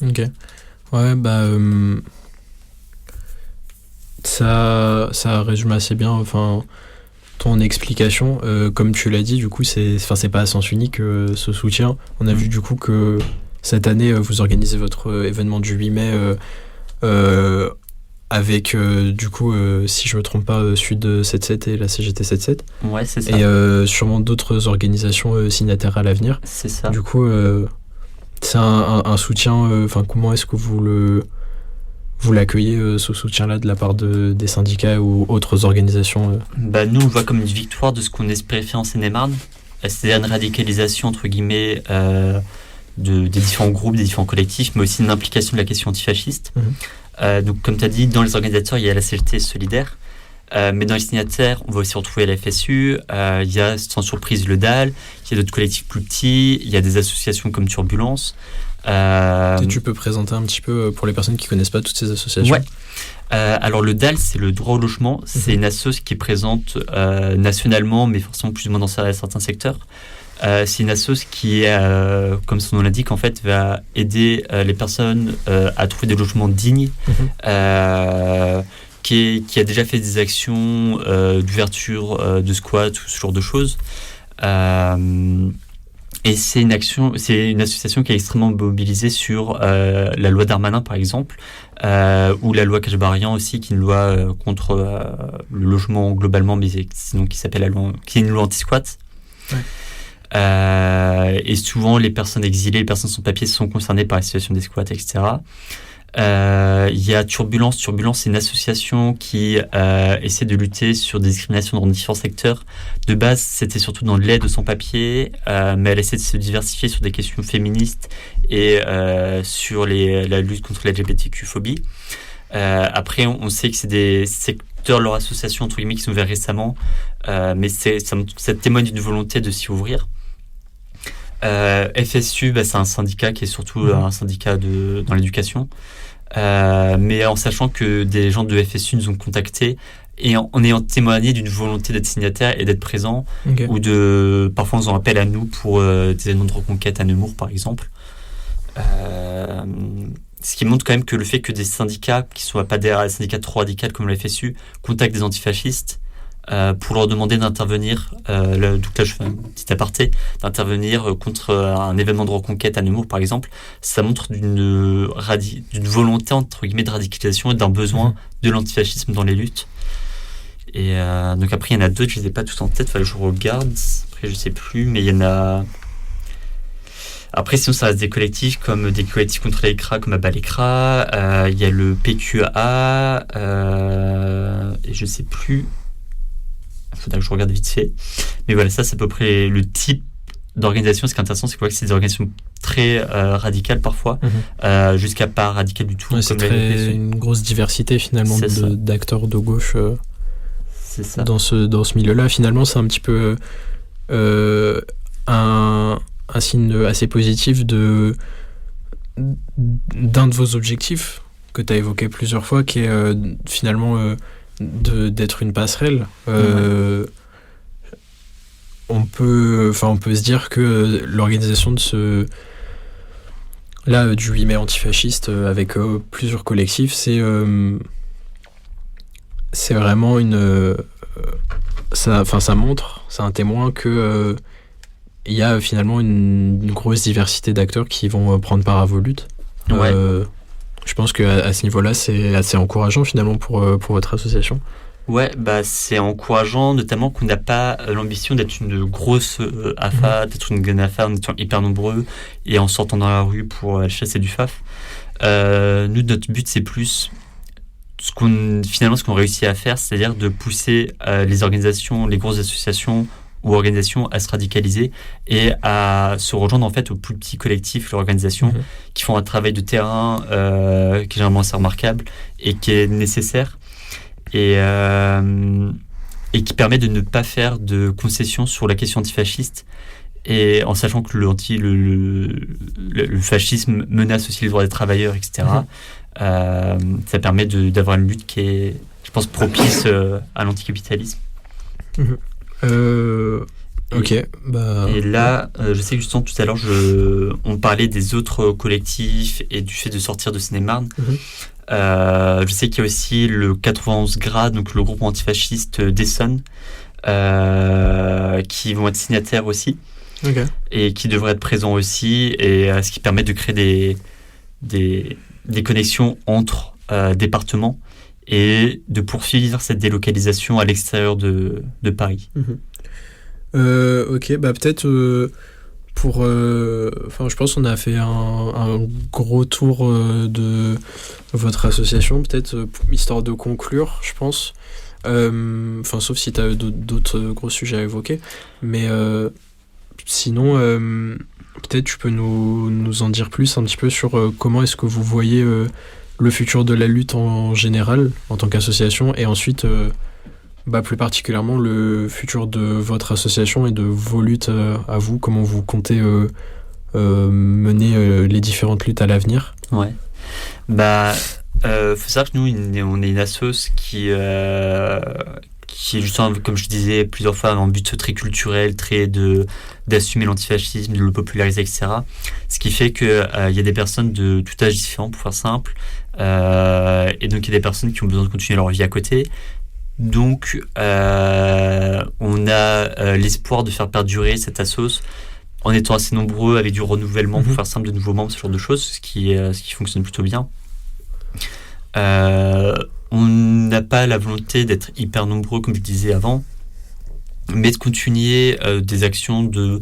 Ok. Ouais, ça résume assez bien ton explication. Comme tu l'as dit, du coup, c'est pas à sens unique ce soutien. On a vu du coup que cette année, vous organisez votre événement du 8 mai avec du coup, si je me trompe pas, Sud 77 et la CGT 77. Ouais, c'est ça. Et sûrement d'autres organisations signataires à l'avenir. C'est ça. Du coup, c'est un soutien. Enfin, comment est-ce que vous l'accueillez, ce soutien-là, de la part des syndicats ou autres organisations Nous, on le voit comme une victoire de ce qu'on espérait faire en Seine-et-Marne. C'est-à-dire une radicalisation, entre guillemets, des différents groupes, des différents collectifs, mais aussi une implication de la question antifasciste. Donc, comme tu as dit, dans les organisateurs, il y a la CGT solidaire. Mais dans les signataires, on va aussi retrouver la FSU, il y a sans surprise le DAL, il y a d'autres collectifs plus petits, il y a des associations comme Turbulence. Tu peux présenter un petit peu pour les personnes qui ne connaissent pas toutes ces associations? Ouais. Alors le DAL, c'est le droit au logement. C'est une association qui est présente nationalement, mais forcément plus ou moins dans certains secteurs. C'est une association qui, comme son nom l'indique, en fait, va aider les personnes à trouver des logements dignes. Qui a déjà fait des actions d'ouverture de squat ou ce genre de choses. Et c'est une association qui est extrêmement mobilisée sur la loi Darmanin, par exemple, ou la loi Kachbarian aussi, qui est une loi contre le logement globalement, mais sinon qui s'appelle qui est une loi anti-squat. Ouais. Et souvent, les personnes exilées, les personnes sans papier sont concernées par la situation des squats, etc. Il y a Turbulence. Turbulence, c'est une association qui essaie de lutter sur des discriminations dans différents secteurs. De base, c'était surtout dans l'aide aux sans-papiers, mais elle essaie de se diversifier sur des questions féministes et sur la lutte contre la LGBTQ-phobie. Après, on sait que c'est des secteurs, leur association, entre guillemets, qui sont ouverts récemment, mais ça témoigne d'une volonté de s'y ouvrir. FSU, c'est un syndicat qui est surtout un syndicat dans l'éducation, mais en sachant que des gens de FSU nous ont contactés et en ayant témoigné d'une volonté d'être signataire et d'être présent, ou parfois on en appelle à nous pour des événements de reconquête à Nemours par exemple, ce qui montre quand même que le fait que des syndicats qui ne soient pas des syndicats trop radicaux comme la FSU contactent des antifascistes pour leur demander d'intervenir, donc là je fais un petit aparté, d'intervenir contre un événement de reconquête à Nemours par exemple, ça montre d'une volonté entre guillemets de radicalisation et d'un besoin de l'antifascisme dans les luttes. Et donc après il y en a d'autres, je les ai pas tous en tête, fallait que je regarde, après je sais plus, mais il y en a. Après sinon ça reste des collectifs comme des collectifs contre l'ECRA comme Abalekra, il y a le PQA, et je sais plus. Il faudra que je regarde vite fait. Mais voilà, ça, c'est à peu près le type d'organisation. Ce qui est intéressant, c'est que c'est des organisations très radicales parfois, jusqu'à pas radicales du tout. Ouais, c'est une grosse diversité finalement d'acteurs de gauche c'est ça. Dans ce milieu-là. Finalement, c'est un petit peu un signe assez positif d'un de vos objectifs que tu as évoqué plusieurs fois, qui est finalement... d'être une passerelle. On peut se dire que l'organisation du 8 mai antifasciste avec plusieurs collectifs, c'est vraiment ça montre, c'est un témoin que il y a finalement une grosse diversité d'acteurs qui vont prendre part à vos luttes. Je pense qu'à ce niveau-là, c'est assez encourageant finalement pour votre association. Ouais, c'est encourageant, notamment qu'on n'a pas l'ambition d'être une grosse AFA, d'être une grande AFA en étant hyper nombreux et en sortant dans la rue pour chasser du FAF. Nous, notre but, c'est plus ce qu'on réussit à faire, c'est-à-dire de pousser les organisations, les grosses associations ou organisations à se radicaliser et à se rejoindre en fait aux plus petits collectifs, leurs organisations qui font un travail de terrain qui est généralement assez remarquable et qui est nécessaire et qui permet de ne pas faire de concessions sur la question antifasciste, et en sachant que le fascisme menace aussi les droits des travailleurs, etc. Ça permet d'avoir une lutte qui est, je pense, propice à l'anticapitalisme. Ok. Et là, je sais que justement tout à l'heure, on parlait des autres collectifs et du fait de sortir de Seine-et-Marne. Je sais qu'il y a aussi le 91 grades, donc le groupe antifasciste d'Essonne, qui vont être signataires aussi, et qui devraient être présents aussi, et ce qui permet de créer des connexions entre départements et de poursuivre cette délocalisation à l'extérieur de Paris. Ok, bah peut-être je pense qu'on a fait un gros tour de votre association, peut-être histoire de conclure, je pense. Sauf si tu as d'autres gros sujets à évoquer. Mais sinon, peut-être tu peux nous en dire plus un petit peu sur comment est-ce que vous voyez le futur de la lutte en général, en tant qu'association, et ensuite, plus particulièrement, le futur de votre association et de vos luttes à vous, comment vous comptez mener les différentes luttes à l'avenir. Ouais. Faut savoir que nous, on est une assoce qui est justement, comme je disais plusieurs fois, en but très culturel, très d'assumer l'antifascisme, de le populariser, etc. Ce qui fait que il y a des personnes de tout âge différent, pour faire simple, et donc il y a des personnes qui ont besoin de continuer leur vie à côté. Donc, on a l'espoir de faire perdurer cette assoce en étant assez nombreux, avec du renouvellement, pour faire simple, de nouveaux membres, ce genre de choses, ce qui fonctionne plutôt bien. On n'a pas la volonté d'être hyper nombreux, comme je disais avant, mais de continuer des actions de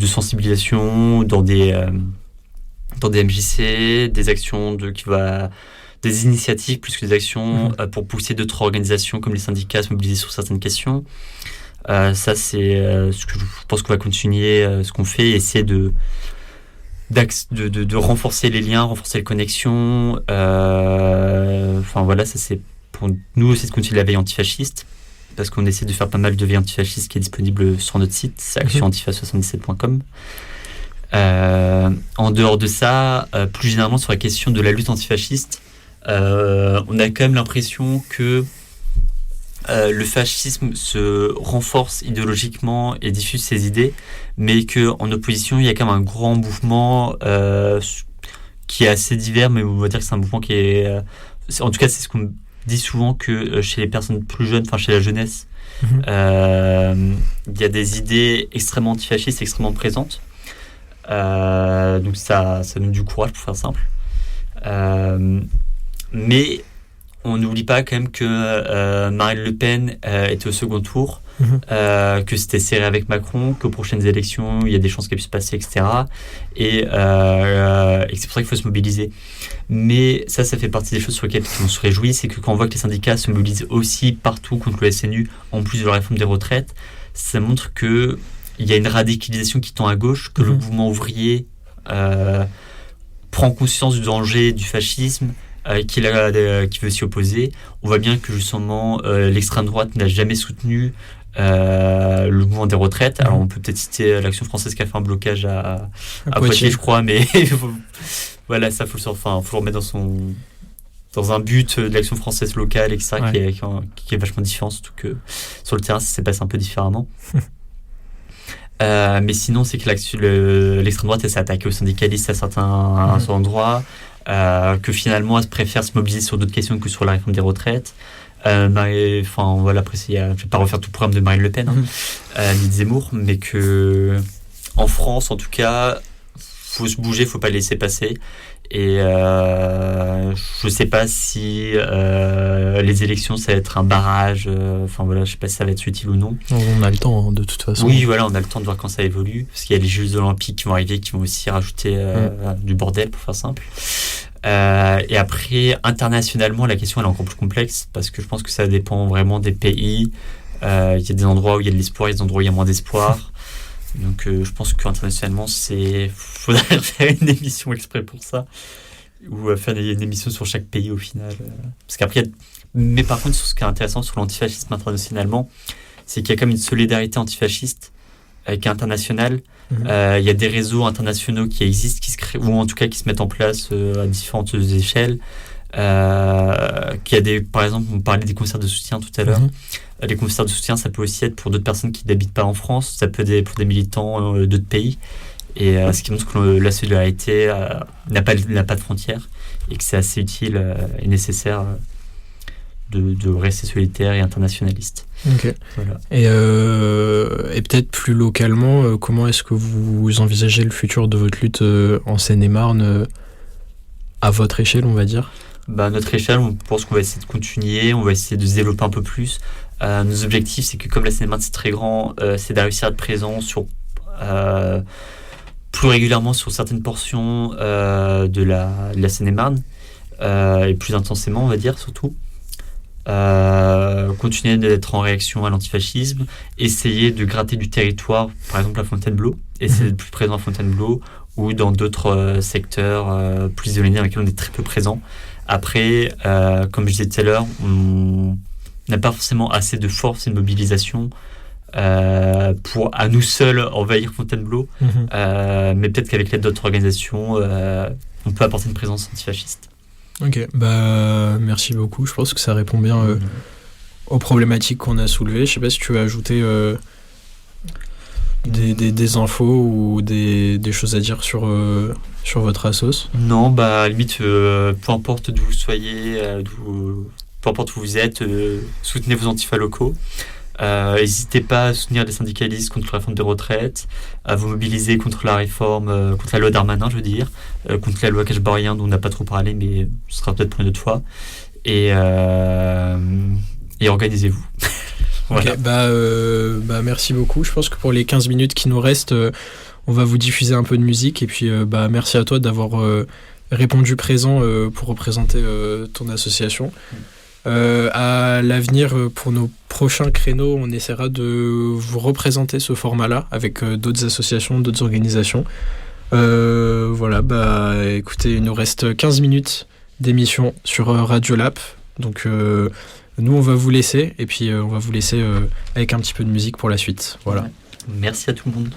sensibilisation dans des MJC, des actions des initiatives plus que des actions pour pousser d'autres organisations comme les syndicats à se mobiliser sur certaines questions. Ça, c'est ce que je pense qu'on va continuer, ce qu'on fait, essayer de renforcer les liens, renforcer les connexions. Ça, c'est pour nous aussi de continuer la veille antifasciste, parce qu'on essaie de faire pas mal de veille antifasciste qui est disponible sur notre site, c'est actionantifa77.com. En dehors de ça, plus généralement sur la question de la lutte antifasciste, on a quand même l'impression que le fascisme se renforce idéologiquement et diffuse ses idées, mais qu'en opposition, il y a quand même un grand mouvement qui est assez divers, mais on va dire que c'est un mouvement qui est... en tout cas, c'est ce qu'on dit souvent, que chez les personnes plus jeunes, enfin chez la jeunesse, il y a des idées extrêmement antifascistes, extrêmement présentes. Donc ça donne du courage, pour faire simple. Mais on n'oublie pas quand même que Marine Le Pen était au second tour, que c'était serré avec Macron, qu'aux prochaines élections, il y a des chances qu'elle puisse passer, etc. Et que c'est pour ça qu'il faut se mobiliser. Mais ça fait partie des choses sur lesquelles on se réjouit, c'est que quand on voit que les syndicats se mobilisent aussi partout contre le SNU, en plus de la réforme des retraites, ça montre qu'il y a une radicalisation qui tend à gauche, que le mouvement ouvrier prend conscience du danger du fascisme, qui veut s'y opposer. On voit bien que justement l'extrême droite n'a jamais soutenu le mouvement des retraites. Alors on peut peut-être citer l'Action française qui a fait un blocage à Poitiers, je crois, mais voilà, ça faut le remettre dans un but de l'Action française locale, etc., qui est vachement différent, surtout que sur le terrain ça s'est passé un peu différemment. Mais sinon, c'est que l'extrême droite, elle s'est attaquée aux syndicalistes à certains endroits, que finalement, elle préfère se mobiliser sur d'autres questions que sur la réforme des retraites. Après, je vais pas refaire tout le programme de Marine Le Pen, ni de Zemmour, mais que en France, en tout cas, faut se bouger, faut pas laisser passer. Et je sais pas si les élections ça va être un barrage, je sais pas si ça va être utile ou non. On a le temps, de toute façon. Oui, voilà, on a le temps de voir quand ça évolue, parce qu'il y a les Jeux Olympiques qui vont arriver, qui vont aussi rajouter du bordel, pour faire simple. Et après, internationalement, la question elle est encore plus complexe, parce que je pense que ça dépend vraiment des pays. Il y a des endroits où il y a de l'espoir, il y a des endroits où il y a moins d'espoir. Donc je pense qu'internationalement, faudrait faire une émission exprès pour ça, ou faire une émission sur chaque pays au final. Parce qu'après, mais par contre, ce qui est intéressant sur l'antifascisme internationalement, c'est qu'il y a comme une solidarité antifasciste qui est internationale. Il y a des réseaux internationaux qui existent, qui se créent, ou en tout cas qui se mettent en place à différentes échelles. Par exemple, on parlait des concerts de soutien tout à l'heure. Les concerts de soutien, ça peut aussi être pour d'autres personnes qui n'habitent pas en France, ça peut être pour des militants d'autres pays. Et ce qui montre que la solidarité n'a pas de frontières, et que c'est assez utile et nécessaire de rester solidaire et internationaliste. Ok. Voilà. Et peut-être plus localement, comment est-ce que vous envisagez le futur de votre lutte en Seine-et-Marne, à votre échelle, on va dire ? À notre échelle, on pense qu'on va essayer de continuer, on va essayer de se développer un peu plus. Nos objectifs, c'est que comme la Seine-et-Marne c'est très grand, c'est de réussir à être présent plus régulièrement sur certaines portions de la Seine-et-Marne, et plus intensément, on va dire, surtout. Continuer d'être en réaction à l'antifascisme, essayer de gratter du territoire, par exemple à Fontainebleau, essayer d'être plus présent à Fontainebleau ou dans d'autres secteurs plus isolés dans lesquels on est très peu présent. Après, comme je disais tout à l'heure, on n'a pas forcément assez de force et de mobilisation pour à nous seuls envahir Fontainebleau, mais peut-être qu'avec l'aide d'autres organisations, on peut apporter une présence antifasciste. Ok, merci beaucoup. Je pense que ça répond bien aux problématiques qu'on a soulevées. Je sais pas si tu veux ajouter des infos ou des choses à dire sur votre assos. Non, limite, peu importe d'où vous soyez, peu importe où vous êtes, soutenez vos antifas locaux. N'hésitez pas à soutenir les syndicalistes contre la réforme des retraites, à vous mobiliser contre la réforme, contre la loi Darmanin, je veux dire, contre la loi Kachbarien dont on n'a pas trop parlé, mais ce sera peut-être pour une autre fois. Et organisez-vous. Voilà. Ok, merci beaucoup. Je pense que pour les 15 minutes qui nous restent, on va vous diffuser un peu de musique. Et puis, merci à toi d'avoir répondu présent pour représenter ton association. À l'avenir, pour nos prochains créneaux, on essaiera de vous représenter ce format-là avec d'autres associations, d'autres organisations. Écoutez, il nous reste 15 minutes d'émission sur Radiolab. Donc, nous, on va vous laisser. Et puis, on va vous laisser avec un petit peu de musique pour la suite. Voilà. Ouais. Merci à tout le monde.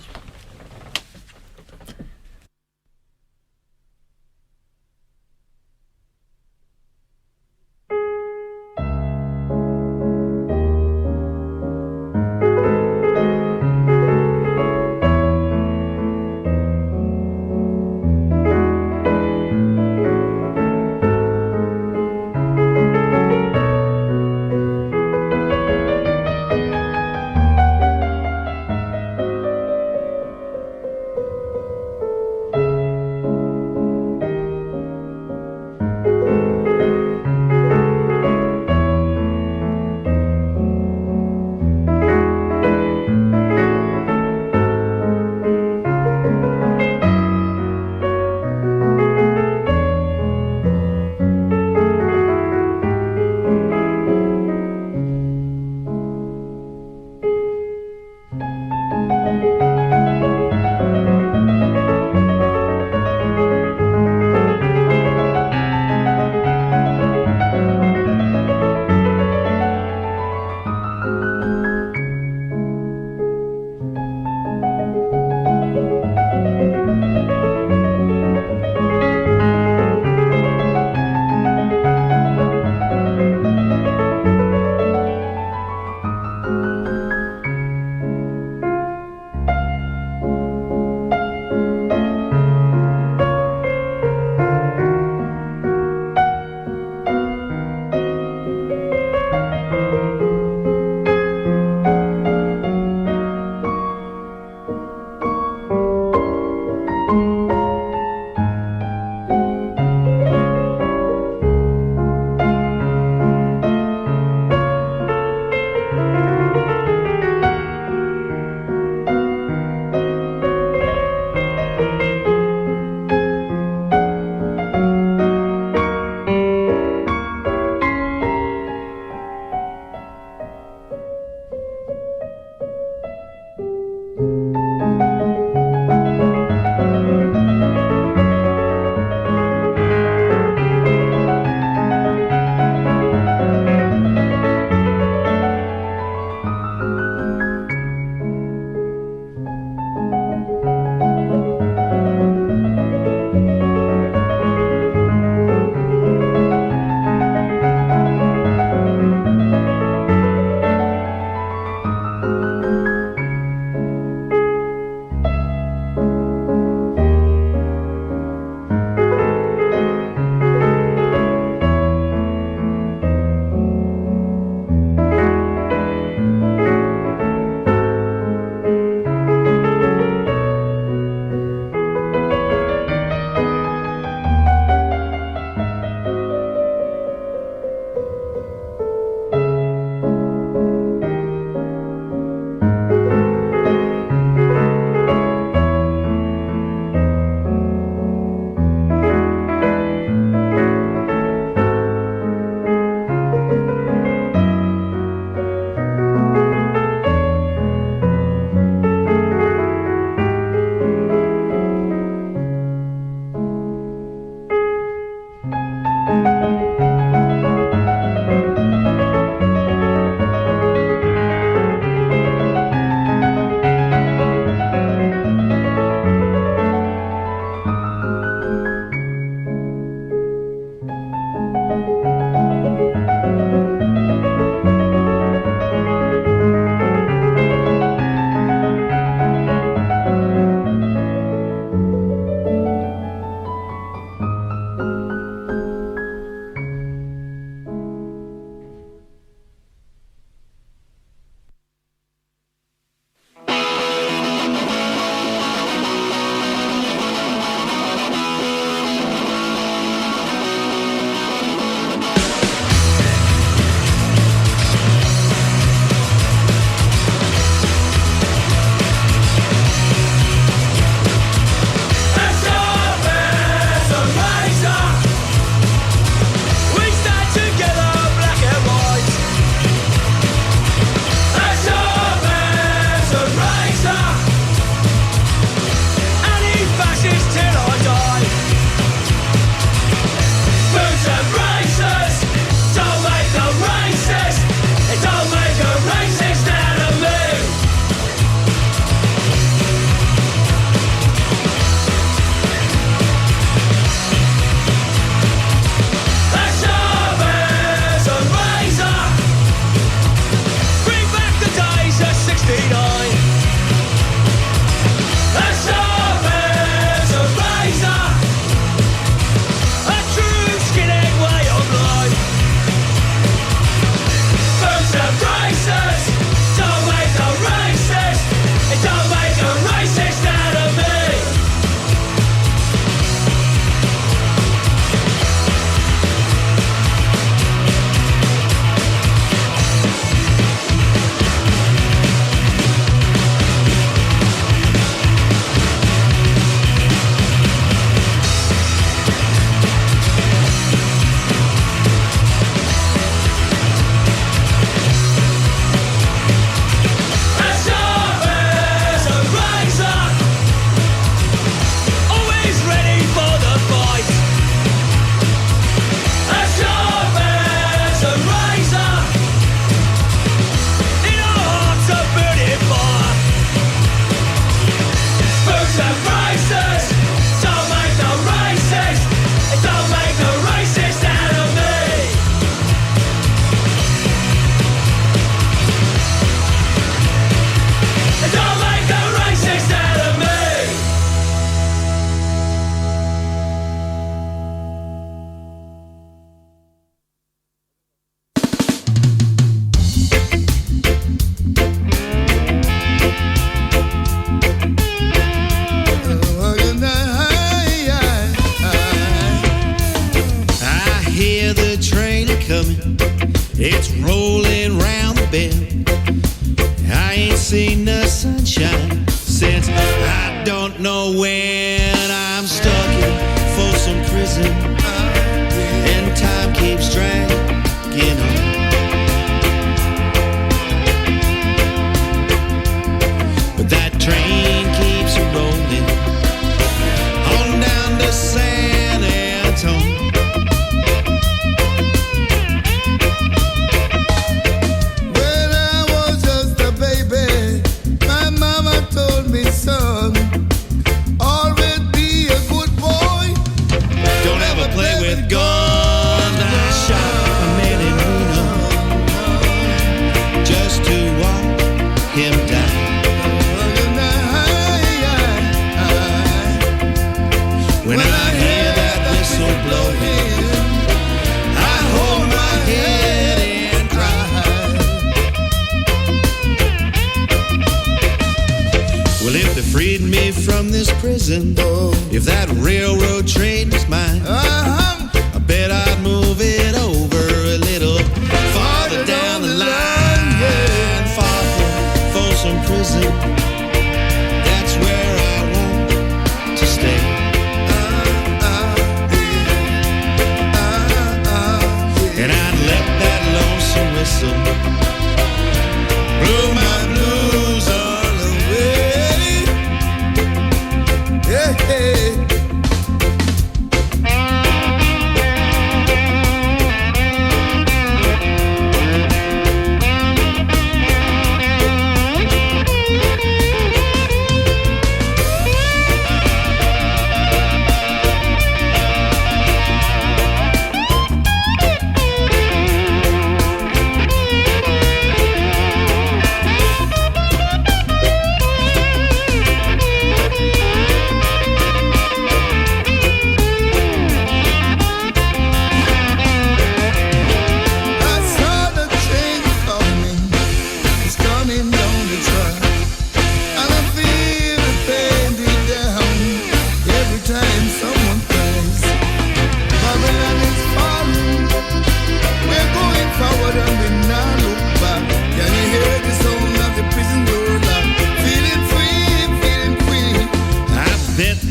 sunshine, since I don't know when I'm stuck in Folsom Prison, and time keeps dragging on. But that train keeps rolling on down to San Antonio. Son, always be a good boy. Don't ever play with guns. I shot a man in Reno just to walk him down. When I hear that whistle blowing, I hold my head and cry. Well, if they freed me from this prison, if that railroad train was mine, I bet I'd move it over a little farther down the line, far from Folsom Prison. That's where I want to stay. And I'd let that lonesome whistle blow my blues all away. Yeah, yeah.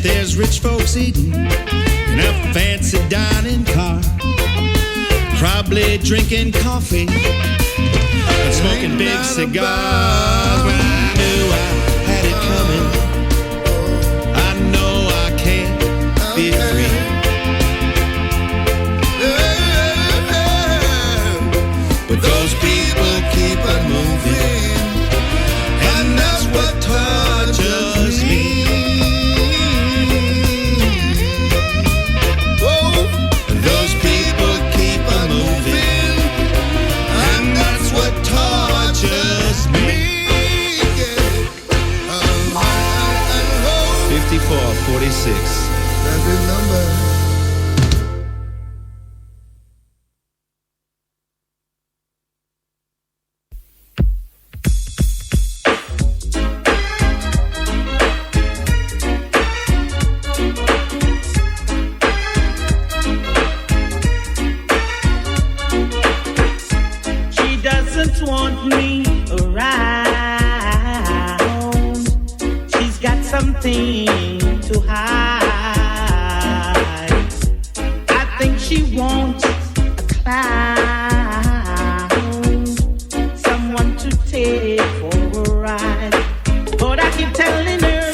There's rich folks eating in a fancy dining car, probably drinking coffee and smoking big cigars. But I knew I had it coming. I know I can't be free. But those people keep on moving, and that's what tortures me. For 46. That's his number. She doesn't want me around. She's got something to hide. I think she wants a clown, someone to take for a ride. But I keep telling her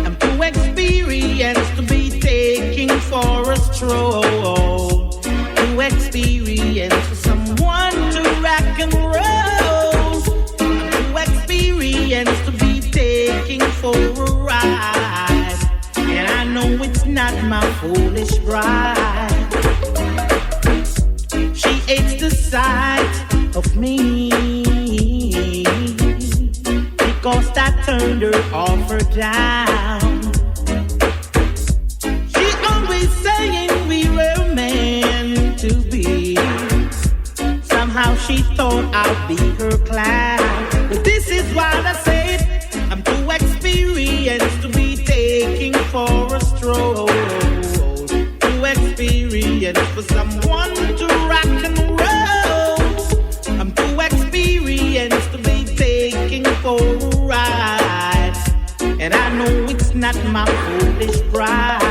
I'm too experienced to be taking for a stroll, too experienced for someone to rock and roll. I'm too experienced to be taking for a ride, and I know it's not my foolish bride. She hates the sight of me because I turned her off or down. She's always saying we were meant to be. Somehow she thought I'd be her clown. But this is what I said, I'm too experienced to be taking for a stroll, too experienced for someone to rock and roll. I'm too experienced to be taking for a ride, and I know it's not my foolish pride.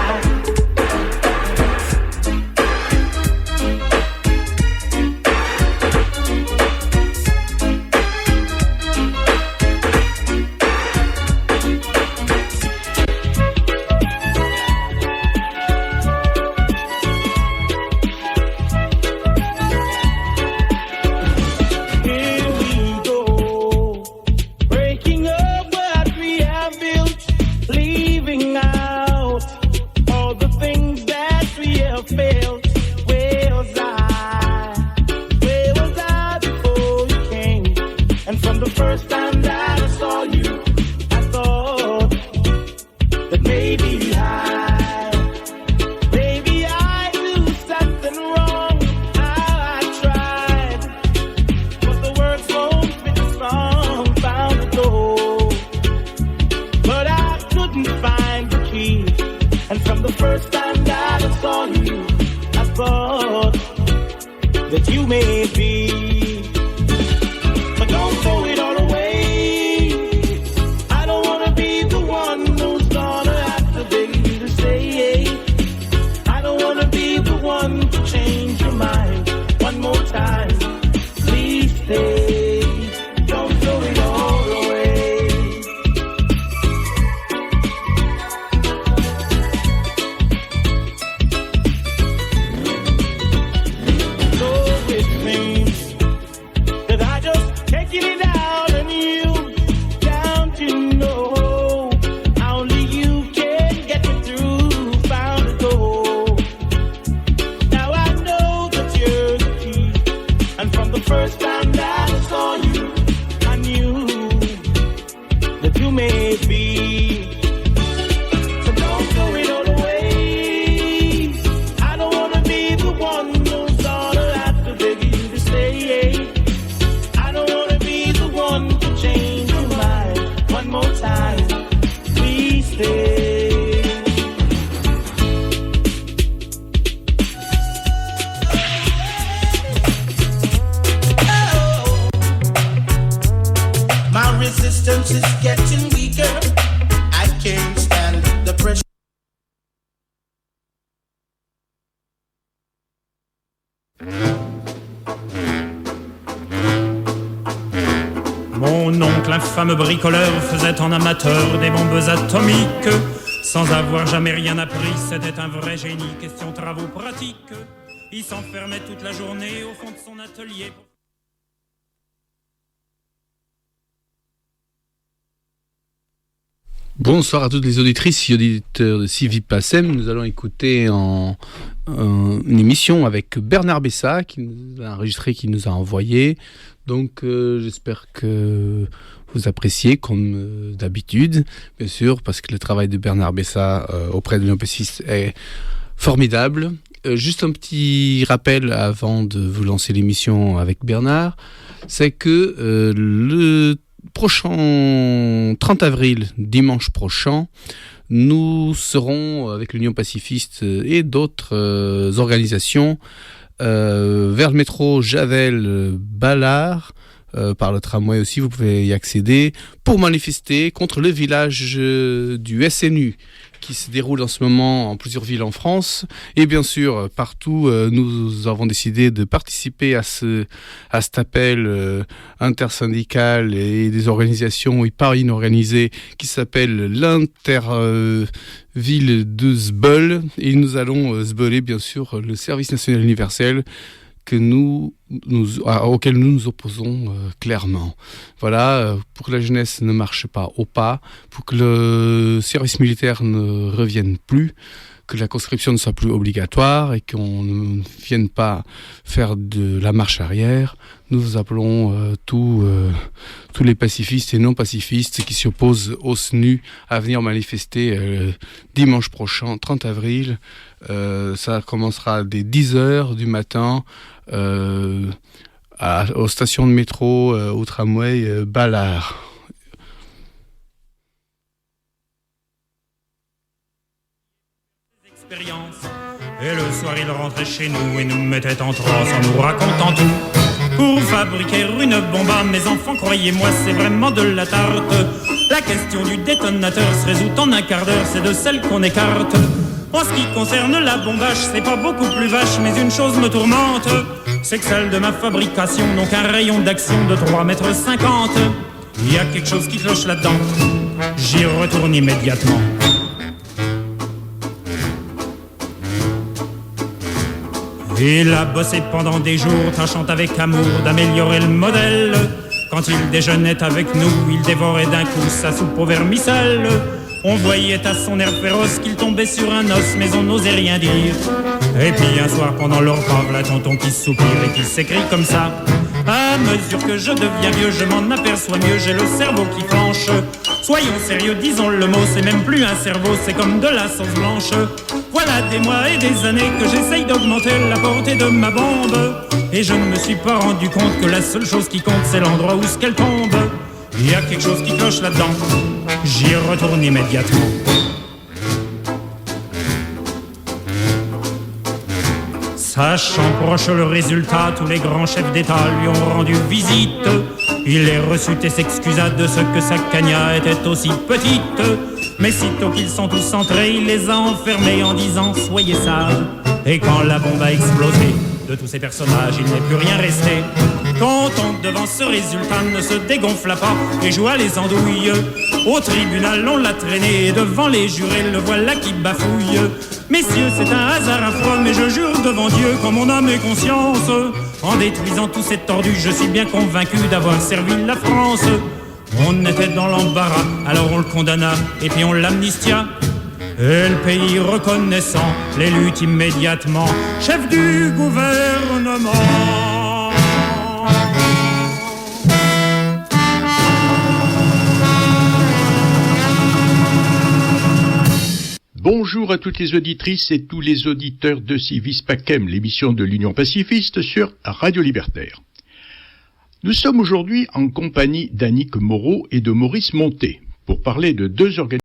Mon oncle, infâme bricoleur, faisait en amateur des bombes atomiques. Sans avoir jamais rien appris, c'était un vrai génie. Question travaux pratiques. Il s'enfermait toute la journée au fond de son atelier. Bonsoir à toutes les auditrices et auditeurs de Civipasem. Nous allons écouter une émission avec Bernard Bessa qui nous a enregistré, qui nous a envoyé. Donc j'espère que vous appréciez comme d'habitude, bien sûr, parce que le travail de Bernard Bessa auprès de l'UNPCIS est formidable. Juste un petit rappel avant de vous lancer l'émission avec Bernard, c'est que le prochain 30 avril, dimanche prochain, nous serons avec l'Union pacifiste et d'autres organisations vers le métro Javel-Ballard, par le tramway aussi, vous pouvez y accéder, pour manifester contre le village du SNU qui se déroule en ce moment en plusieurs villes en France. Et bien sûr, partout, nous avons décidé de participer à cet appel intersyndical et des organisations et pas inorganisées qui s'appelle l'Interville de Sbeul. Et nous allons sbeuler, bien sûr, le service national universel auquel nous nous opposons clairement. Voilà, pour que la jeunesse ne marche pas au pas, pour que le service militaire ne revienne plus, que la conscription ne soit plus obligatoire et qu'on ne vienne pas faire de la marche arrière, nous appelons tous les pacifistes et non pacifistes qui s'y opposent au SNU à venir manifester dimanche prochain, 30 avril. Ça commencera dès 10h du matin aux stations de métro, au tramway Ballard. Et le soir il rentrait chez nous et nous mettait en transe en nous racontant tout. Pour fabriquer une bombe à mes enfants, croyez-moi c'est vraiment de la tarte. La question du détonateur se résout en un quart d'heure, c'est de celle qu'on écarte. En ce qui concerne la bombache, c'est pas beaucoup plus vache, mais une chose me tourmente, c'est que celle de ma fabrication n'ont qu'un rayon d'action de 3,50 mètres. Il y a quelque chose qui cloche là-dedans, j'y retourne immédiatement. Il a bossé pendant des jours, tâchant avec amour d'améliorer le modèle. Quand il déjeunait avec nous, il dévorait d'un coup sa soupe au vermicelle. On voyait à son air féroce qu'il tombait sur un os, mais on n'osait rien dire. Et puis un soir pendant le repas, v'là tonton qui soupire et qui s'écrie comme ça: à mesure que je deviens vieux, je m'en aperçois mieux, j'ai le cerveau qui flanche. Soyons sérieux, disons le mot, c'est même plus un cerveau, c'est comme de la sauce blanche. Voilà des mois et des années que j'essaye d'augmenter la portée de ma bombe, et je ne me suis pas rendu compte que la seule chose qui compte, c'est l'endroit où ce qu'elle tombe. Il y a quelque chose qui cloche là-dedans, j'y retourne immédiatement. Sachant proche le résultat, tous les grands chefs d'État lui ont rendu visite. Il les reçut et s'excusa de ce que sa cagna était aussi petite. Mais sitôt qu'ils sont tous entrés, il les a enfermés en disant: soyez sages. Et quand la bombe a explosé, de tous ces personnages, il n'est plus rien resté. Content devant ce résultat, ne se dégonfla pas et joua les andouilles. Au tribunal, on l'a traîné et devant les jurés, le voilà qui bafouille. Messieurs, c'est un hasard affreux, mais je jure devant Dieu qu'en mon âme et conscience, en détruisant tous ces tordus, je suis bien convaincu d'avoir servi la France. On était dans l'embarras, alors on le condamna et puis on l'amnistia. Et le pays reconnaissant l'élut immédiatement chef du gouvernement. Bonjour à toutes les auditrices et tous les auditeurs de Civis Pacem, l'émission de l'Union pacifiste sur Radio Libertaire. Nous sommes aujourd'hui en compagnie d'Annick Moreau et de Maurice Monté pour parler de deux organisations